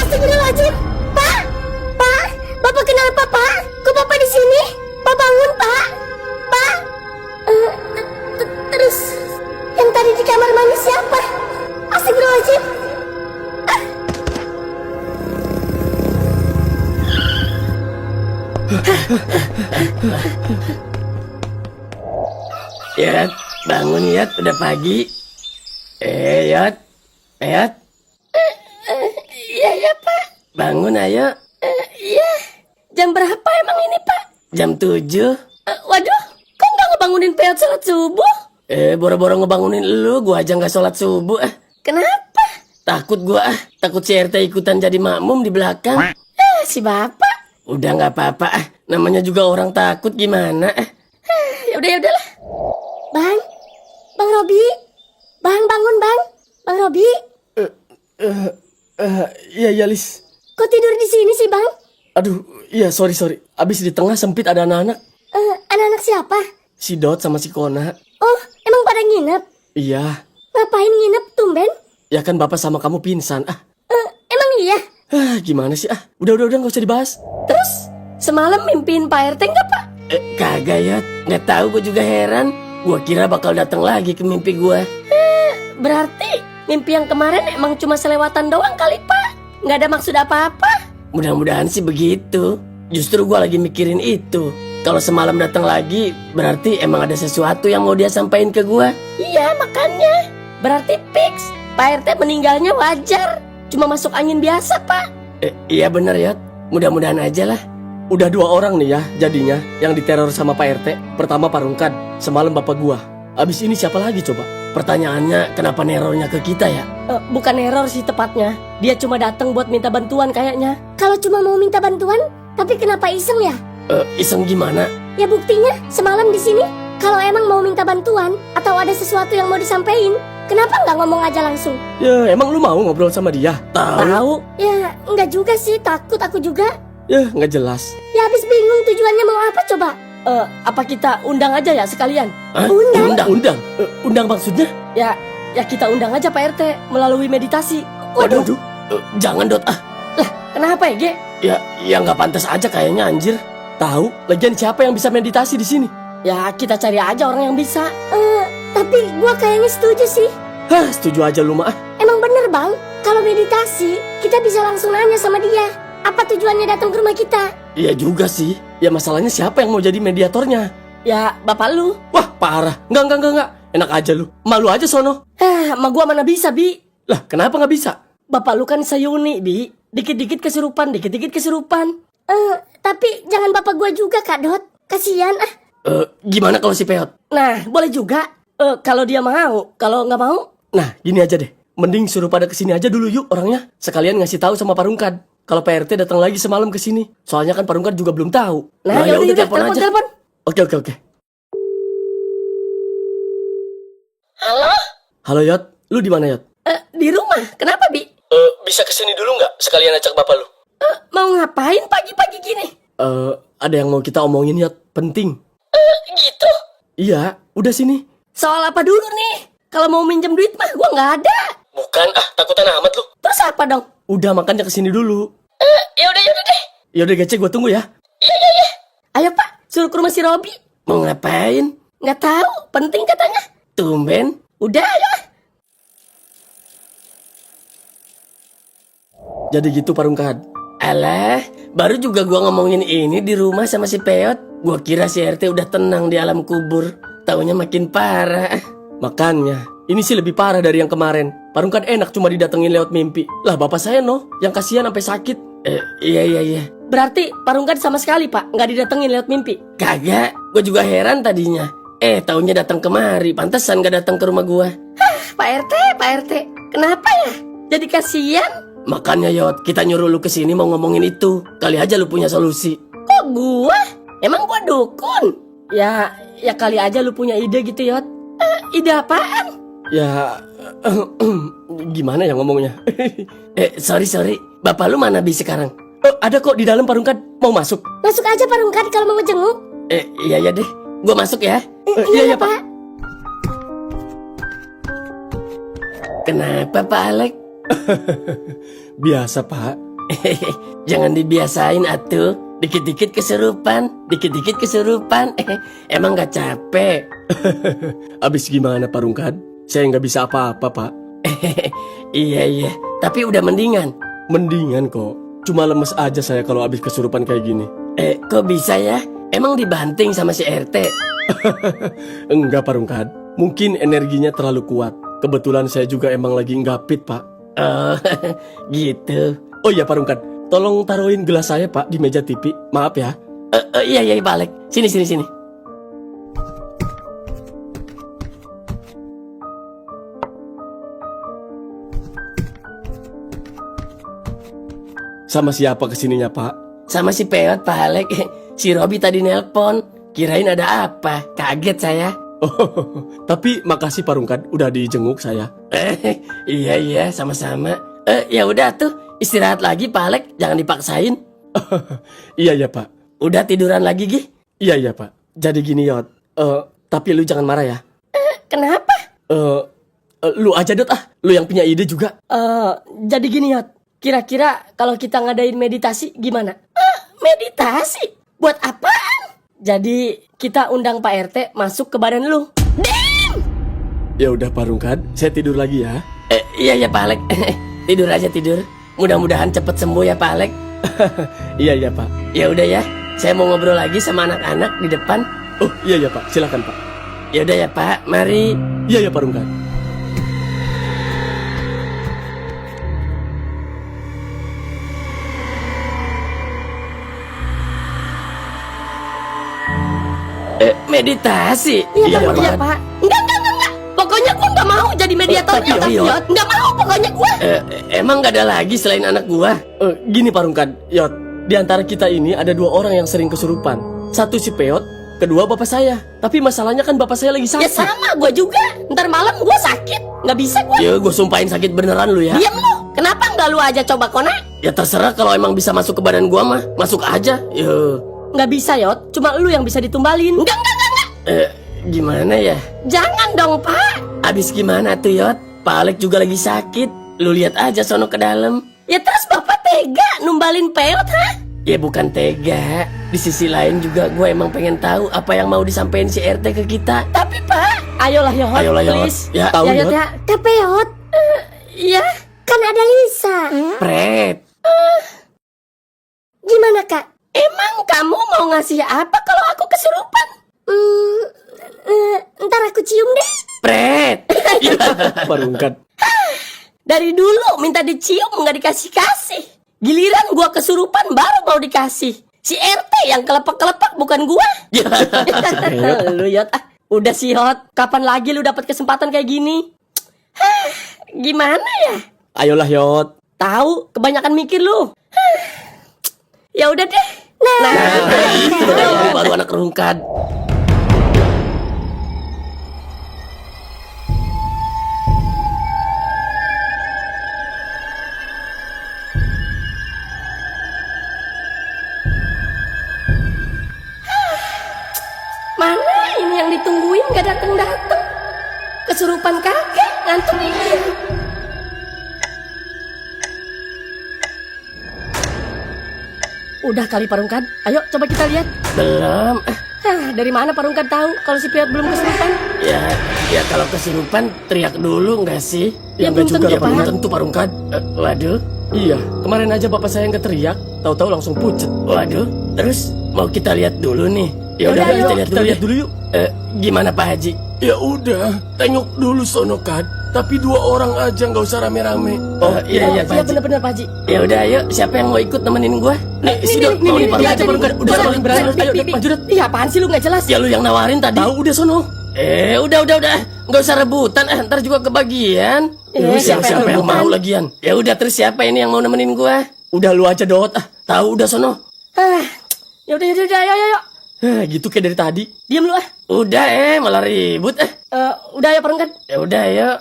Astagfirullahaladzim. Pak? Pak? Bapak kenapa, Pak? Kok Bapak di sini? Pak bangun, Pak. Pak? Terus yang tadi di kamar mandi siapa? Astagfirullahaladzim. Yat, bangun Yat, udah pagi. Yat. Iya, Pak. Bangun ayo. Iya. Jam berapa emang ini, Pak? Jam 7. Waduh, kok nggak ngebangunin Peyot sholat subuh? Boro-boro ngebangunin lu, gua aja nggak sholat subuh. Kenapa? Takut gua, takut si RT ikutan jadi makmum di belakang. Si Bapak. Udah nggak apa-apa, namanya juga orang takut gimana. Ya udahlah. Bang, Bang Robi. Bang, bangun bang. Bang Robi. Iya Lis. Kok tidur di sini sih bang? Aduh, iya sorry. Abis di tengah sempit ada anak-anak. Anak-anak siapa? Si Dot sama si Kona. Oh, emang pada nginep? Iya. Ngapain nginep tumben? Ya kan bapak sama kamu pingsan. Emang iya? Gimana sih? Udah gak usah dibahas. Terus semalam mimpiin Pak RT nggak Pak? Kagak Yot, nggak tahu gue juga heran. Gua kira bakal datang lagi ke mimpi gua. Berarti mimpi yang kemarin emang cuma selewatan doang kali Pak. Nggak ada maksud apa-apa. Mudah-mudahan sih begitu. Justru gua lagi mikirin itu. Kalau semalam datang lagi, berarti emang ada sesuatu yang mau dia sampaikan ke gua. Iya makanya. Berarti fix Pak RT meninggalnya wajar. Cuma masuk angin biasa Pak. Iya bener Yot. Mudah-mudahan aja lah. Udah 2 orang nih ya jadinya yang diteror sama Pak RT. Pertama Parungkad, semalam bapak gua. Abis ini siapa lagi coba? Pertanyaannya kenapa nerornya ke kita ya? Bukan error sih tepatnya. Dia cuma datang buat minta bantuan kayaknya. Kalau cuma mau minta bantuan, tapi kenapa iseng ya? Iseng gimana? Ya buktinya semalam di sini. Kalau emang mau minta bantuan atau ada sesuatu yang mau disampaikan, kenapa nggak ngomong aja langsung? Ya emang lu mau ngobrol sama dia? Tahu? Ya enggak juga sih, takut aku juga. Ya nggak jelas. Ya habis bingung tujuannya mau apa coba? Apa kita undang aja ya sekalian? Hah? Undang? Undang maksudnya? Ya kita undang aja Pak RT melalui meditasi. Waduh. Jangan Dot Lah, kenapa ya, Ge? Ya nggak pantas aja kayaknya anjir. Tahu? Lagian siapa yang bisa meditasi di sini? Ya kita cari aja orang yang bisa. Tapi gua kayaknya setuju sih. Setuju aja lu mah. Emang bener bang, kalau meditasi kita bisa langsung nanya sama dia. Apa tujuannya datang ke rumah kita? Iya juga sih. Ya masalahnya siapa yang mau jadi mediatornya? Ya bapak lu. Wah parah. Enggak. Enak aja lu. Malu aja sono. Sama gua mana bisa, Bi? Lah kenapa nggak bisa? Bapak lu kan sayuni, Bi. Dikit-dikit kesurupan. Tapi jangan bapak gua juga Kak Dot. Kasian ah. Gimana kalau si Peot? Nah, boleh juga. Kalau dia mau. Kalau nggak mau, Nah gini aja deh. Mending suruh pada kesini aja dulu yuk orangnya. Sekalian ngasih tahu sama Parungkad. Kalau Pak RT datang lagi semalam ke sini. Soalnya kan Parungkad juga belum tahu. nah ya udah, yaudah, telepon aja. telepon. Oke. Halo? Halo Yot. Lu di mana Yot? Di rumah. Kenapa, Bi? Bisa kesini dulu nggak? Sekalian ajak bapak lu. Mau ngapain pagi-pagi gini? Ada yang mau kita omongin Yot. Penting. Gitu. Iya. Udah sini. Soal apa dulu nih? Kalau mau minjem duit mah gua nggak ada. Bukan. Takutan amat lu. Terus apa dong? Udah makanya kesini dulu. Yaudah deh. Yaudah Gece gue tunggu ya. Iya. Ayo Pak, suruh ke rumah si Robi. Mau ngapain? Nggak tahu, penting katanya. Tumben. Udah, ayo. Jadi gitu Parungkad. Alah, baru juga gua ngomongin ini di rumah sama si Peot. Gua kira si RT udah tenang di alam kubur. Taunya makin parah. Makanya, ini sih lebih parah dari yang kemarin. Parungkad enak cuma didatengin lewat mimpi. Lah bapak saya yang kasihan sampai sakit. Iya. Berarti Parungkad sama sekali Pak, nggak didatengin lewat mimpi. Kagak, gua juga heran tadinya. Taunya datang kemari, pantesan gak datang ke rumah gua. Pak RT, kenapa ya? Jadi kasihan. Makanya Yot, kita nyuruh lu kesini mau ngomongin itu. Kali aja lu punya solusi. Kok gua? Emang gua dukun? Ya kali aja lu punya ide gitu Yot. Ide apaan? Ya, gimana ya ngomongnya? Sorry. Bapak lu mana Bi sekarang? Ada kok di dalam Parungkad. Mau masuk? Masuk aja Parungkad kalau mau ngejenguk. Iya deh. Gua masuk ya. Iya Pak. Kenapa Pak Alek? Biasa Pak. Jangan dibiasain atuh. Dikit-dikit kesurupan. Emang gak capek? Abis gimana Parungkad? Saya nggak bisa apa-apa Pak. Iya. Tapi udah mendingan. Mendingan kok. Cuma lemes aja saya kalau abis kesurupan kayak gini. Kok bisa ya? Emang dibanting sama si RT? Enggak Parungkad. Mungkin energinya terlalu kuat. Kebetulan saya juga emang lagi nggak fit Pak. Oh, gitu. Oh iya Parungkad. Tolong taruhin gelas saya Pak di meja TV. Maaf ya. Iya Pak Alek. Sini. Sama siapa kesininya Pak? Sama si Peot Pak Alek. Si Robi tadi nelpon. Kirain ada apa? Kaget saya. Tapi makasih Pak Rungkat udah dijenguk saya. Iya, sama-sama. Ya udah tuh, istirahat lagi Pak Alek, jangan dipaksain. Iya Pak. Udah tiduran lagi, Gi? Iya Pak. Jadi gini Yot. Tapi lu jangan marah ya. Kenapa? Lu aja Dot ah. Lu yang punya ide juga. Jadi gini Yot, kira-kira kalau kita ngadain meditasi gimana? Meditasi? Buat apaan? Jadi kita undang Pak RT masuk ke badan lu. Ya udah Pak Rungkat, saya tidur lagi ya. Iya Pak Alek. Tidur aja tidur. Mudah-mudahan cepet sembuh ya Pak Alek. Iya Pak. Ya udah ya, saya mau ngobrol lagi sama anak-anak di depan. Oh iya Pak, silakan Pak. Ya udah ya Pak, mari. Iya Pak Rungkat. Meditasi. Iya Pak. Pak. Enggak. Pokoknya gua nggak mau jadi mediatornya. Tapi, Yot. Yot. Nggak mau pokoknya gua. Emang gak ada lagi selain anak gua? Gini Pak Rungkat, Yot. Di antara kita ini ada 2 orang yang sering kesurupan. Satu si Peot, kedua bapak saya. Tapi masalahnya kan bapak saya lagi Ya sakit. sama gua juga. Ntar malam gua sakit. Nggak bisa gua. Ya gue sumpahin sakit beneran lu ya. Diam lu. Kenapa nggak lu aja coba Kona? Ya terserah kalau emang bisa masuk ke badan gua mah. Masuk aja. Nggak bisa Yot. Cuma lu yang bisa ditumbalin. Enggak. Gimana ya? Jangan dong Pak. Abis gimana tuh Yot? Pak Alek juga lagi sakit. Lu lihat aja sono ke dalam. Ya terus bapak tega numbalin Peot ha? Ya bukan tega. Di sisi lain juga gue emang pengen tahu apa yang mau disampaikan si RT ke kita. Tapi Pak, ayolah Yot, Ayolah, Yot. please. Ya, tahu, Yot Yot. ya. Tapi Yot, Iya. kan ada Lisa. Pret. Gimana Kak? Emang kamu mau ngasih apa kalau aku kesurupan? Ntar aku cium deh. Pret. Pak Rungkat. Dari dulu minta dicium nggak dikasih-kasih. Giliran gua kesurupan baru mau dikasih. Si RT yang kelepek-kelepek bukan gua. Lu Yot ah. Udah sih Yot. Kapan lagi lu dapat kesempatan kayak gini? Gimana ya? Ayolah Yot. Tahu kebanyakan mikir lu. Ya udah deh. Nah, Baru anak rungkad. mana ini yang ditungguin gak dateng-dateng? Kesurupan kakek ngantuk ini. Udah kali Parungkad, ayo coba kita lihat. Belum. Dari mana Parungkad tahu kalau si Piot belum kesurupan? Ya kalau kesurupan teriak dulu nggak sih? Ya, enggak belum juga tentu, lah, Pak. Pak. Tentu Parungkad. Waduh, Iya, kemarin aja bapak saya nggak teriak, tahu-tahu langsung pucet. waduh. Terus mau kita lihat dulu nih. Ya udah Ayo, kita lihat dulu ya. dulu yuk. Gimana Pak Haji? Ya udah, tengok dulu sono kan. Tapi 2 orang aja, nggak usah rame-rame. Oh iya Pak Iya Haji. bener-bener Pak Haji. Ya udah ayo, siapa yang mau ikut nemenin gua? Nih, sini mau nih Parungkad. aja, Parungkad. Udah paling berani. Ayo, maju, Dut. Iya apaan sih lu gak jelas? Ya lu yang nawarin tadi. Tahu udah sono. Udah. Nggak usah rebutan, ntar juga kebagian. Siapa yang mau lagian? Ya udah, terus siapa ini yang mau nemenin gua? Udah lu aja Dot. Tahu udah sono. Yaudah ayo. Gitu kayak dari tadi. Diam lu ah. Udah malah ribut. Udah ya Parungkad. Ya udah ayo.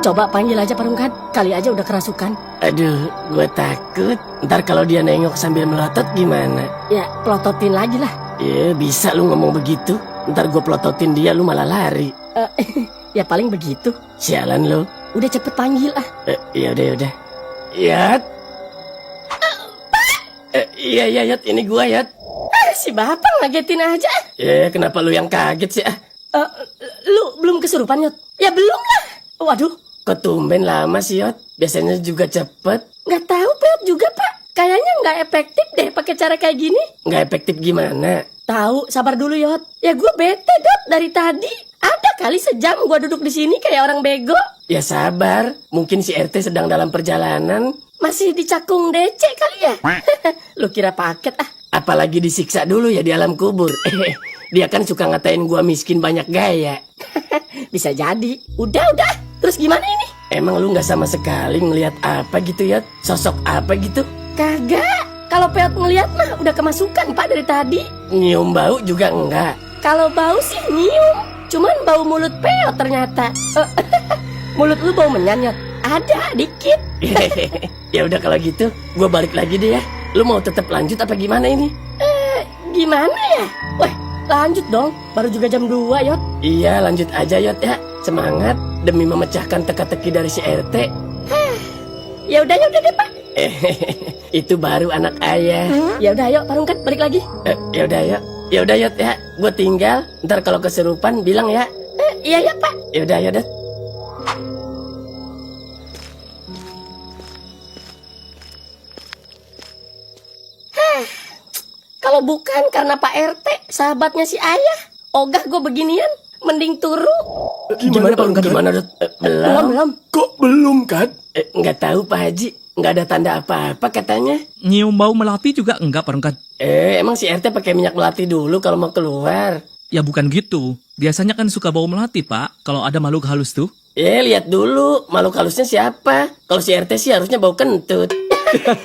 Coba panggil aja Parungkad. Kali aja udah kerasukan. Aduh, gua takut. Ntar kalau dia nengok sambil melotot gimana? Ya pelototin lagi lah. Ya bisa lu ngomong begitu. Ntar gua pelototin dia, lu malah lari. Ya paling begitu. Sialan lu. Udah cepet panggil ah. Ya udah. Yat. Iya Yat, ini gua Yat. Si bapak ngagetin aja. Ya kenapa lu yang kaget sih? Lu belum kesurupan Yot? Ya belum lah. Waduh, Kok tumben lama sih Yot? Biasanya juga cepet. nggak tahu Piot juga Pak. Kayaknya nggak efektif deh pakai cara kayak gini. Nggak efektif gimana? Tahu, sabar dulu Yot. Ya gue bete Dot dari tadi. Ada kali sejam gue duduk di sini kayak orang bego. Ya sabar, mungkin si RT sedang dalam perjalanan. Masih dicakung DC kali ya? Lu kira paket ah? Apalagi disiksa dulu ya di alam kubur. Dia kan suka ngatain gua miskin banyak gaya. Bisa jadi. Udah. Terus gimana ini? Emang lu nggak sama sekali ngelihat apa gitu ya? Sosok apa gitu? Kagak. Kalau Peot ngeliat mah udah kemasukan Pak dari tadi. Nyium bau juga enggak? Kalau bau sih nyium, cuman bau mulut Peot ternyata. Mulut lu bau menyanyat? Ada dikit. Ya udah kalau gitu, gue balik lagi deh ya. Lu mau tetap lanjut apa gimana ini? Gimana ya? Wah, lanjut dong. Baru juga jam 2 Yot. Iya, lanjut aja Yot ya. Semangat demi memecahkan teka-teki dari si RT. Ya udah deh Pak. Itu baru anak ayah. Ya udah ayo Parungkat balik lagi. Ya udah Yot. Ya udah Yot ya. Gue tinggal. Ntar kalau keserupan bilang ya. Iya ya Pak. Ya udah Yot. Kalau bukan karena Pak RT, sahabatnya si Ayah, ogah gue beginian, mending turu. Gimana Pak? Gimana Dot? Belum. Kok belum, Kad? Nggak tahu Pak Haji. Nggak ada tanda apa-apa katanya. Nyium bau melati juga enggak Parungkat. Emang si RT pakai minyak melati dulu kalau mau keluar? Ya bukan gitu. Biasanya kan suka bau melati, Pak. Kalau ada makhluk halus tuh. Lihat dulu makhluk halusnya siapa. Kalau si RT sih harusnya bau kentut.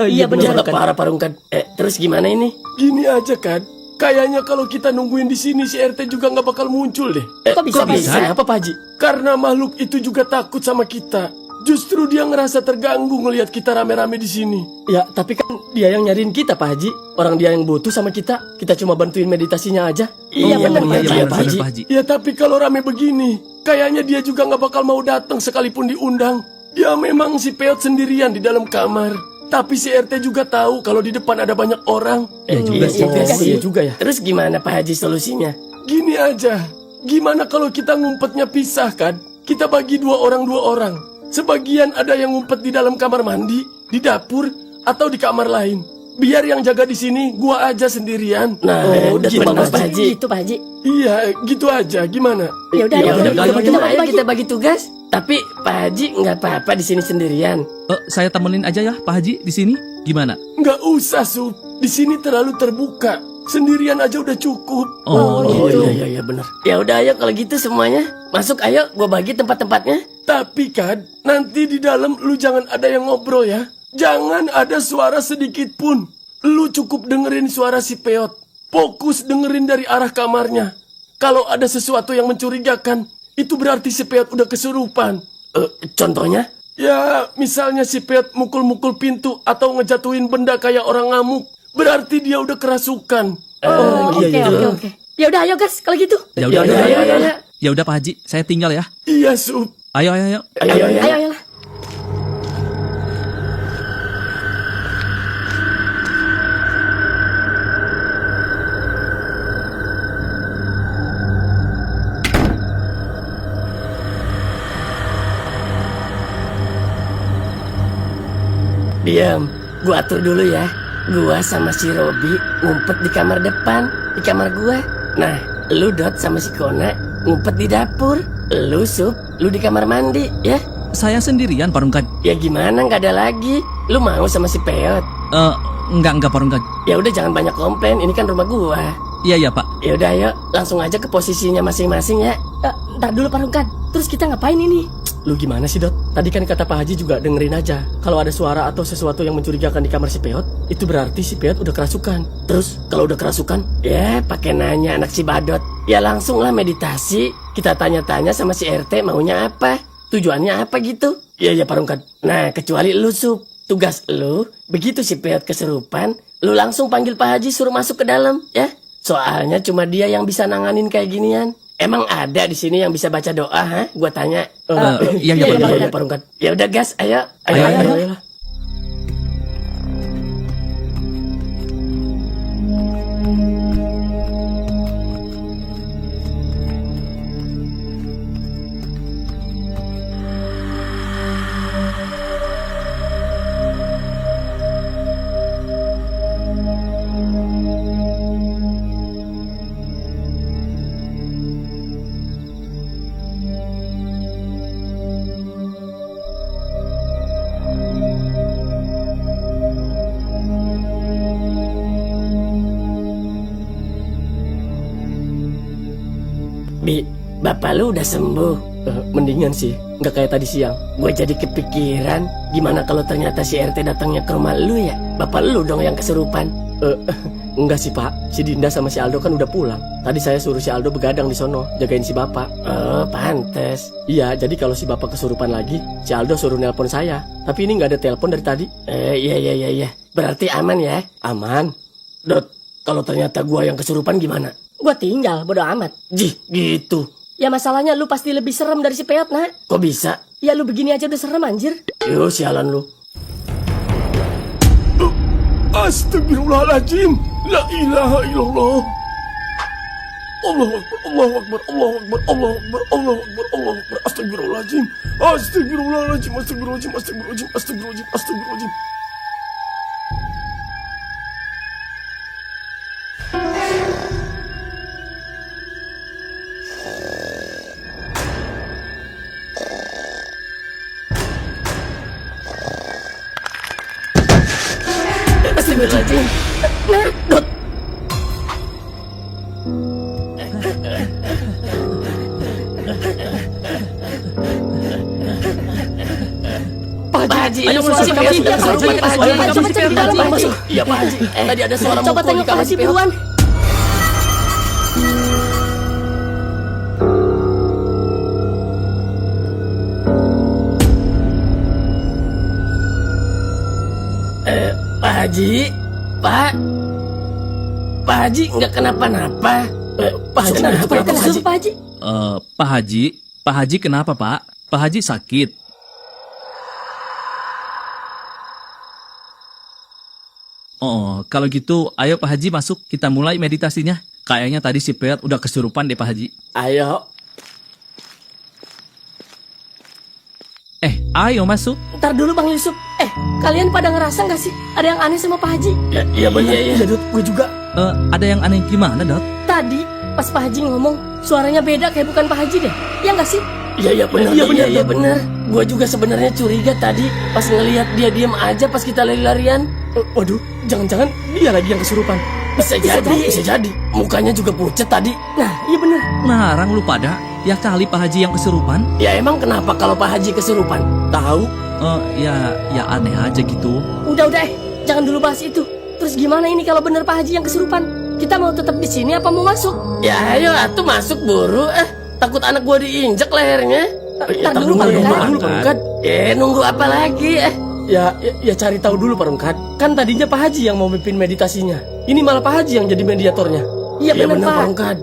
Iya benar Jaga parah Parungkat. Terus gimana ini? Gini aja, Kad. Kayaknya kalau kita nungguin di sini si RT juga nggak bakal muncul deh. Kok bisa? Apa Pak Haji? Karena makhluk itu juga takut sama kita. Justru dia ngerasa terganggu ngelihat kita rame-rame di sini. Ya, tapi kan dia yang nyariin kita, Pak Haji. Orang dia yang butuh sama kita. Kita cuma bantuin meditasinya aja. Iya benar Iya, Pak benar, Haji. Pak Haji. Ya tapi kalau rame begini, kayaknya dia juga nggak bakal mau datang sekalipun diundang. Dia memang si Peot sendirian di dalam kamar. Tapi si RT juga tahu kalau di depan ada banyak orang. Juga sih. Iya juga ya. Terus gimana Pak Haji solusinya? Gini aja, gimana kalau kita ngumpetnya pisah kan? Kita bagi 2 orang. Sebagian ada yang ngumpet di dalam kamar mandi, di dapur, atau di kamar lain. Biar yang jaga di sini gua aja sendirian. Nah, udah gimana, benar Pak Haji. Gitu Pak Haji. Iya, gitu aja. Gimana? Ya udah, Ya udah kalau gitu bagi. ayo kita bagi tugas. Tapi Pak Haji nggak apa-apa di sini sendirian. Saya temenin aja ya Pak Haji di sini. Gimana? Nggak usah, Sup. Di sini terlalu terbuka. Sendirian aja udah cukup. Oh, gitu. Iya benar. Ya udah ayo kalau gitu semuanya. Masuk ayo gua bagi tempat-tempatnya. Tapi kan, nanti di dalam lu jangan ada yang ngobrol ya. Jangan ada suara sedikit pun. Lu cukup dengerin suara si Peot. Fokus dengerin dari arah kamarnya. Kalau ada sesuatu yang mencurigakan, itu berarti si Peot udah kesurupan. Contohnya? Ya, misalnya si Peot mukul-mukul pintu atau ngejatuhin benda kayak orang ngamuk. Berarti dia udah kerasukan. Oke. Ya udah ayo guys kalau gitu. Ya udah, Ya udah, ayo. ya udah Pak Haji, saya tinggal ya. Iya, Sup. Ayo. Ayo. Ayo. Diam, gua atur dulu ya. Gua sama si Robi ngumpet di kamar depan, di kamar gua. Nah, lu Dot sama si Kona ngumpet di dapur. Lu Sup, lu di kamar mandi, ya? Saya sendirian Parungkat. Ya gimana nggak ada lagi? Lu mau sama si Peot? Enggak Parungkat. Ya udah jangan banyak komplain, ini kan rumah gua. Iya Pak. Ya udah ayo, langsung aja ke posisinya masing-masing ya. Ntar dulu Parungkat. Terus kita ngapain ini? Lu gimana sih, Dot? Tadi kan kata Pak Haji juga dengerin aja. Kalau ada suara atau sesuatu yang mencurigakan di kamar si Peot, itu berarti si Peot udah kerasukan. Terus kalau udah kerasukan, ya pakai nanya anak si Badot. Ya langsung lah meditasi. Kita tanya-tanya sama si RT maunya apa, tujuannya apa gitu. Ya Parungkat. Nah kecuali lu Sup, tugas lu begitu si Peot keserupan, lu langsung panggil Pak Haji suruh masuk ke dalam ya. Soalnya cuma dia yang bisa nanganin kayak ginian. Emang ada di sini yang bisa baca doa, ha? Gua tanya. Iya Parungkat. Parungkat. Ya udah gas, ayo. Ayo. Bi, bapak lu udah sembuh. Mendingan sih, nggak kayak tadi siang. Gue jadi kepikiran, gimana kalau ternyata si RT datangnya ke rumah lu ya? Bapak lu dong yang kesurupan. Enggak sih Pak, si Dinda sama si Aldo kan udah pulang. Tadi saya suruh si Aldo begadang di sono, jagain si Bapak. Oh, pantes. Iya, jadi kalau si Bapak kesurupan lagi, si Aldo suruh nelpon saya. Tapi ini nggak ada telepon dari tadi. Iya. Berarti aman ya? Aman. Dot, kalau ternyata gua yang kesurupan gimana? Gua tinggal, bodo amat. Jih, gitu. Ya masalahnya lu pasti lebih serem dari si Peot, nak. Kok bisa? Ya lu begini aja udah serem anjir. Yo, sialan lu. Astagfirullahaladzim. La ilaha illallah. Allahu Akbar, Allahu Akbar, Allahu Akbar, Allahu Akbar, Allahu Akbar, Allahu Akbar. Astagfirullahaladzim. Astagfirullahaladzim, astagfirullahaladzim, astagfirullahaladzim, astagfirullahaladzim, astagfirullahaladzim. Astagfirullahaladzim. Dot. Pak Haji, Ayo masuk, si Pak Peot Haji. sudah kesurupan, Pak Haji. Ayo, Pak Haji, masuk, di dalam, Pak Haji. Iya Pak Haji. Tadi ada suara Coba mukul tengok di kamar Pak si Haji Peot. buruan. Pak Haji, Pak Haji nggak kenapa-napa. Pak Haji, Kenapa, kenapa, Pak Haji? Pak Haji. Pak Haji kenapa Pak? Pak Haji sakit. Oh, kalau gitu ayo Pak Haji masuk, kita mulai meditasinya. Kayaknya tadi si Peot udah kesurupan deh Pak Haji. Ayo. Ayo masuk. Ntar dulu Bang Yusuf. Kalian pada ngerasa nggak sih ada yang aneh sama Pak Haji? Iya benar. Iya, Dut, gue juga. Ada yang aneh gimana, Dot? Tadi pas Pak Haji ngomong suaranya beda kayak bukan Pak Haji deh. Ya nggak sih? Iya benar. Iya, benar, Iya Dot. benar. Gua juga sebenarnya curiga tadi pas ngelihat dia diam aja pas kita lari-larian. Waduh, jangan-jangan dia lagi yang kesurupan. Bisa jadi. Mukanya juga pucat tadi. Nah, iya bener. Ngarang lu pada. Ya kali Pak Haji yang kesurupan. Ya emang kenapa kalau Pak Haji kesurupan? Tahu? Ya aneh aja gitu. Udah, jangan dulu bahas itu. Terus gimana ini kalau bener Pak Haji yang kesurupan? Kita mau tetap di sini apa mau masuk? Ya ayo atuh masuk buru. Takut anak gua diinjak lehernya. Ntar dulu, Pak Rungkat. Nunggu apa lagi? Ya cari tahu dulu Pak Rungkat. Kan tadinya Pak Haji yang mau mimpin meditasinya. Ini malah Pak Haji yang jadi mediatornya. Iya bener Pak. Rungkat.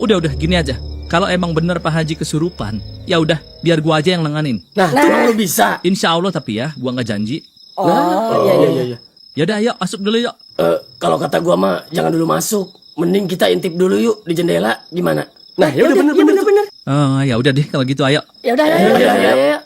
Udah gini aja. Kalau emang bener Pak Haji kesurupan, ya udah biar gua aja yang nenganin. Nah, Emang lu bisa? Insya Allah tapi ya, gua nggak janji. iya. Yaudah ayo masuk dulu yuk. Kalau kata gua mah jangan dulu masuk. Mending kita intip dulu yuk di jendela. Gimana? Nah, ya udah bener. Ya udah deh kalau gitu ayo. Ya udah, Ya.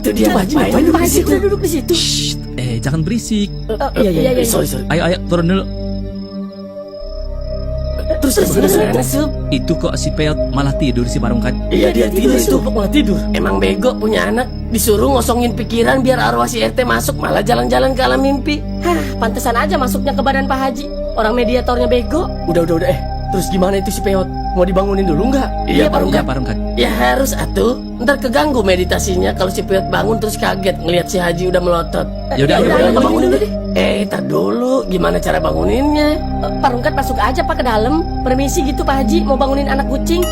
Itu dia. Pak Haji udah duduk di situ. Jangan berisik. Iya. Sorry. Ayo turun dulu. Terus gimana Sup? Itu kok si Peot malah tidur si Barungkat. Iya dia tidur itu. Malah tidur. Emang bego punya anak. Disuruh ngosongin pikiran biar arwah si RT masuk, malah jalan-jalan ke alam mimpi. Pantesan aja masuknya ke badan Pak Haji. Orang mediatornya bego. Udah. Terus gimana itu si Peot? Mau dibangunin dulu nggak? Iya Pak Barungkat. Ya harus atuh. Ntar keganggu meditasinya kalau si Peot bangun terus kaget ngelihat si Haji udah melotot. Yaudah, ayo, bangun bangun dulu deh. Tar dulu. Gimana cara banguninnya? Pak Rungkat masuk aja Pak ke dalam. Permisi gitu Pak Haji mau bangunin anak kucing.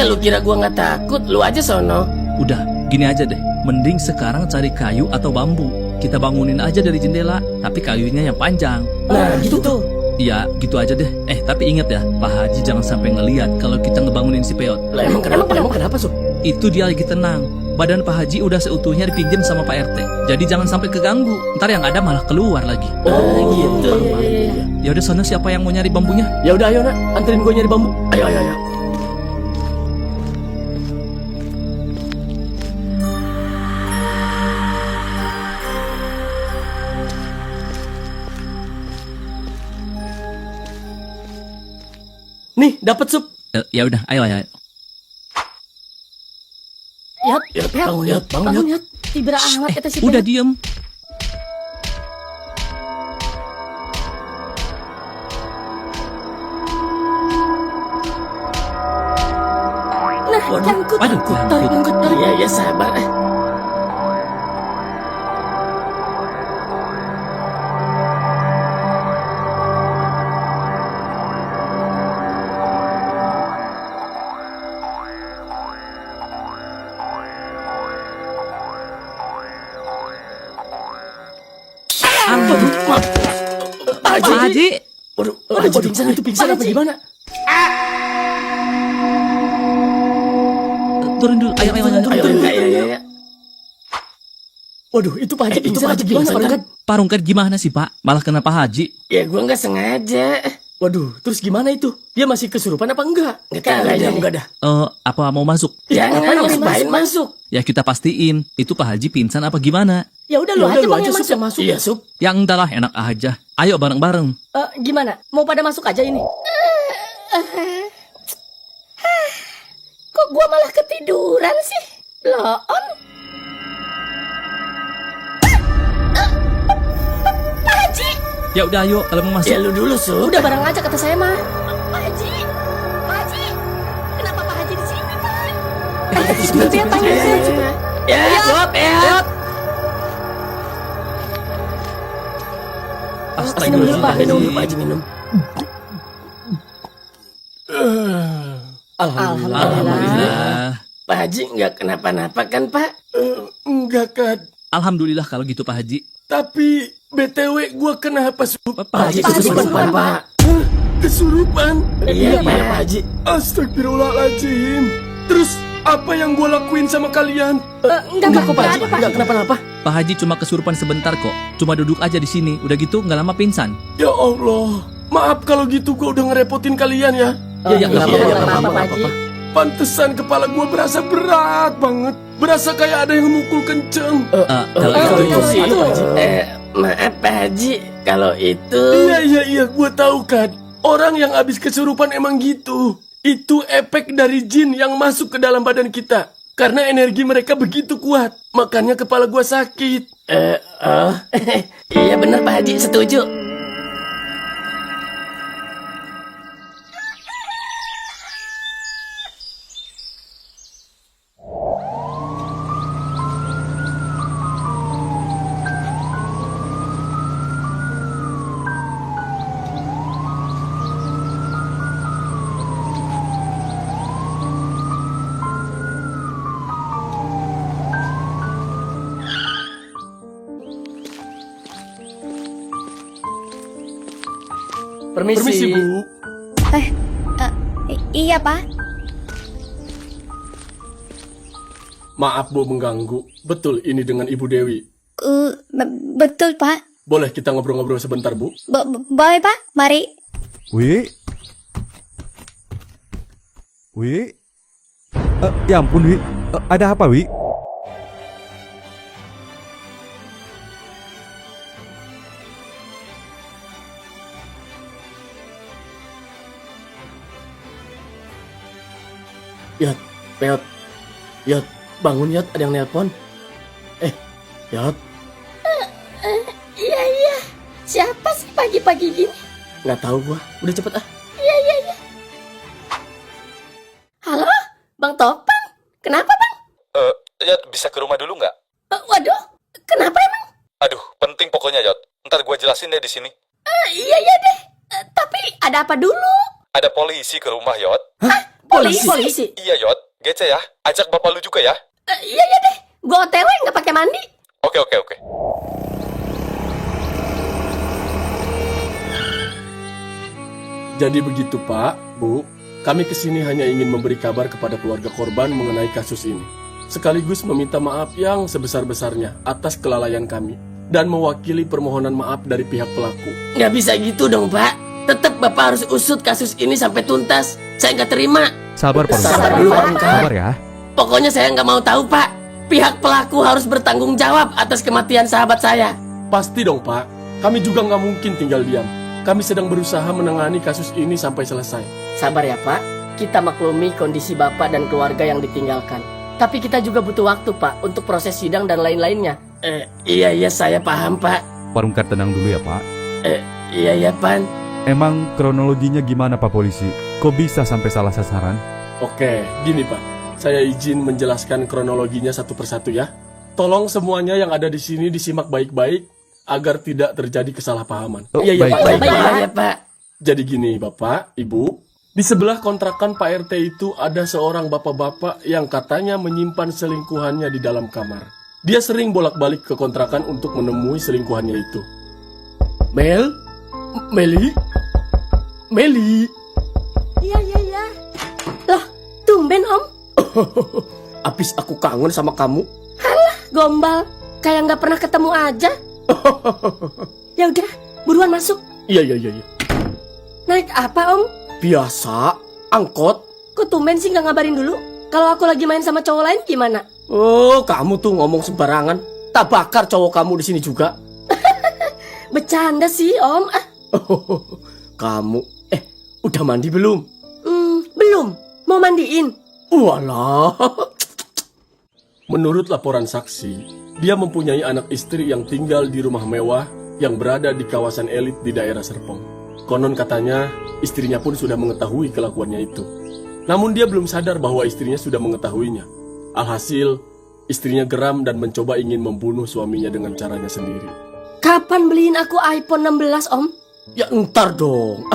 Lu kira gua nggak takut? Lu aja sono. Udah, gini aja deh. Mending sekarang cari kayu atau bambu. Kita bangunin aja dari jendela, tapi kayunya yang panjang. Nah, gitu tuh. Ya, gitu aja deh. Tapi ingat ya, Pak Haji jangan sampai ngeliat kalau kita ngebangunin si Peot. Lah emang kenapa? Emang kenapa, Sob? Itu dia lagi tenang. Badan Pak Haji udah seutuhnya dipinjam sama Pak RT. Jadi jangan sampai keganggu. Ntar yang ada malah keluar lagi. Gitu. Ya udah sana siapa yang mau nyari bambunya? Ya udah ayo nak, anterin gue nyari bambu. Ayo. Nih, dapat sup. Ya udah, ayo ayo. Yat, Yat, bangun, Yat, bangun, bangun Yat. Yat. Tibra amat kita si Udah Peot. diem. Nah, nyangkut. Waduh, Tarik, nyangkut. tarik. Ya ya sabar. Aduh, Maaf. Pak Haji. Pak Haji. Waduh, Aduh, Haji pingsan itu pingsan apa gimana? Turun dulu. Ayo, ayo, ayo. Ayo, ya. Waduh, itu Pak Haji Itu pingsan Pak apa Haji gimana, pingsan, Pak kan? Renggat? Pak Rungkat gimana sih, Pak? Malah kena Pak Haji. Ya gua nggak sengaja. Waduh, terus gimana itu? Dia masih kesurupan apa enggak? Nggak tahu Kayaknya deh. enggak dah. Apa mau masuk? Jangan Ngapain ngapain masuk. Ya kita pastiin, itu Pak Haji pingsan apa gimana? Ya udah Ya lu udah, aja lu bang aja yang sup masuk. yang masuk. Iya, Sup. Ya entahlah, enak aja. Ayo bareng-bareng. Gimana? Mau pada masuk aja ini? Kok gua malah ketiduran sih? Loon. Pak Haji. Ya udah ayo, kalau mau masuk. Ya lu dulu, Sup. Udah bareng aja kata saya mah. Pak Haji. Pak Haji. Kenapa Pak Haji di sini, Pak? Sebentar ya, panggil saya. Ya, Sup, ya. Minum dulu, Pak. Minum dulu, Pak Haji, minum. Alhamdulillah. Alhamdulillah. Pak Haji nggak kenapa-napa kan, Pak? Enggak, Kad. Alhamdulillah kalau gitu Pak Haji. Tapi BTW gua kenapa, Sup? Pak Haji kesurupan, Pak. Kesurupan? Iya, Pak Haji. Astagfirullahaladzim. Terus apa yang gua lakuin sama kalian? Enggak kok Pak Haji, enggak kenapa-napa. Pak Haji cuma kesurupan sebentar kok. Cuma duduk aja di sini. Udah gitu nggak lama pingsan. Ya Allah. Maaf kalau gitu gua udah ngerepotin kalian ya. Ya, enggak Iya, apa-apa, iya, enggak Pak apa-apa. Haji. Pantesan kepala gua berasa berat banget. Berasa kayak ada yang memukul kenceng. Kalau kalau itu itu sih. Itu, Pak Haji. Maaf, Pak Haji. Kalau itu... Iya, gua tahu kan. Orang yang habis kesurupan emang gitu. Itu efek dari jin yang masuk ke dalam badan kita. Karena energi mereka begitu kuat. Makanya kepala gua sakit. Iya bener, Pak Haji. Setuju. Permisi, Bu. Iya, Pak. Maaf, Bu, mengganggu. Betul ini dengan Ibu Dewi. Betul, Pak. Boleh kita ngobrol-ngobrol sebentar, Bu? Boleh, Pak? Mari. Wi. Wi. Ya ampun, Wi. Ada apa, Wi? Yat, Peot. Yat, bangun Yat, ada yang nelpon. Yat, Iya. Siapa sih pagi-pagi gini? nggak tahu gua. Udah cepet ah. Halo, Bang Topan. Kenapa, Bang? Yot, bisa ke rumah dulu nggak? Waduh, kenapa emang? Aduh, penting pokoknya, Yot. Ntar gue jelasin deh di sini. Iya deh. Tapi ada apa dulu? Ada polisi ke rumah, Yot. Polisi. Iya, Yot. Gece ya. Ajak bapak lu juga ya. Iya deh. Gua OTW nggak pakai mandi. Oke. Jadi begitu, Pak, Bu. Kami kesini hanya ingin memberi kabar kepada keluarga korban mengenai kasus ini. Sekaligus meminta maaf yang sebesar-besarnya atas kelalaian kami. Dan mewakili permohonan maaf dari pihak pelaku. Nggak bisa gitu dong, Pak. Tetap Bapak harus usut kasus ini sampai tuntas. Saya nggak terima. Sabar, Pak. Sabar dulu, Pak. Sabar ya. Pokoknya saya nggak mau tahu, Pak. Pihak pelaku harus bertanggung jawab atas kematian sahabat saya. Pasti dong, Pak. Kami juga nggak mungkin tinggal diam. Kami sedang berusaha menangani kasus ini sampai selesai. Sabar ya Pak, kita maklumi kondisi Bapak dan keluarga yang ditinggalkan. Tapi kita juga butuh waktu Pak untuk proses sidang dan lain-lainnya. Iya saya paham Pak. Pak Rungkar tenang dulu ya Pak. Iya Pan. Emang kronologinya gimana Pak Polisi? Kok bisa sampai salah sasaran? Oke, gini Pak. Saya izin menjelaskan kronologinya satu persatu ya. Tolong semuanya yang ada di sini disimak baik-baik agar tidak terjadi kesalahpahaman. Oh, Iya baik, Pak. baik. Iya Pak. Jadi gini Bapak, Ibu. Di sebelah kontrakan Pak RT itu ada seorang bapak-bapak yang katanya menyimpan selingkuhannya di dalam kamar. Dia sering bolak-balik ke kontrakan untuk menemui selingkuhannya itu. Meli? Iya. Loh, tumben Om. Abis aku kangen sama kamu. Gombal, kayak nggak pernah ketemu aja. Ya udah, buruan masuk. Iya. Naik apa Om? Biasa, angkot. Kok tumben sih nggak ngabarin dulu? Kalau aku lagi main sama cowok lain gimana? Oh, kamu tuh ngomong sembarangan. Tak bakar cowok kamu di sini juga. Bercanda sih Om. Kamu, udah mandi belum? Belum. Mau mandiin? Walah. Menurut laporan saksi, dia mempunyai anak istri yang tinggal di rumah mewah yang berada di kawasan elit di daerah Serpong. Konon katanya, istrinya pun sudah mengetahui kelakuannya itu. Namun dia belum sadar bahwa istrinya sudah mengetahuinya. Alhasil, istrinya geram dan mencoba ingin membunuh suaminya dengan caranya sendiri. Kapan beliin aku iPhone 16 Om? Ya entar dong.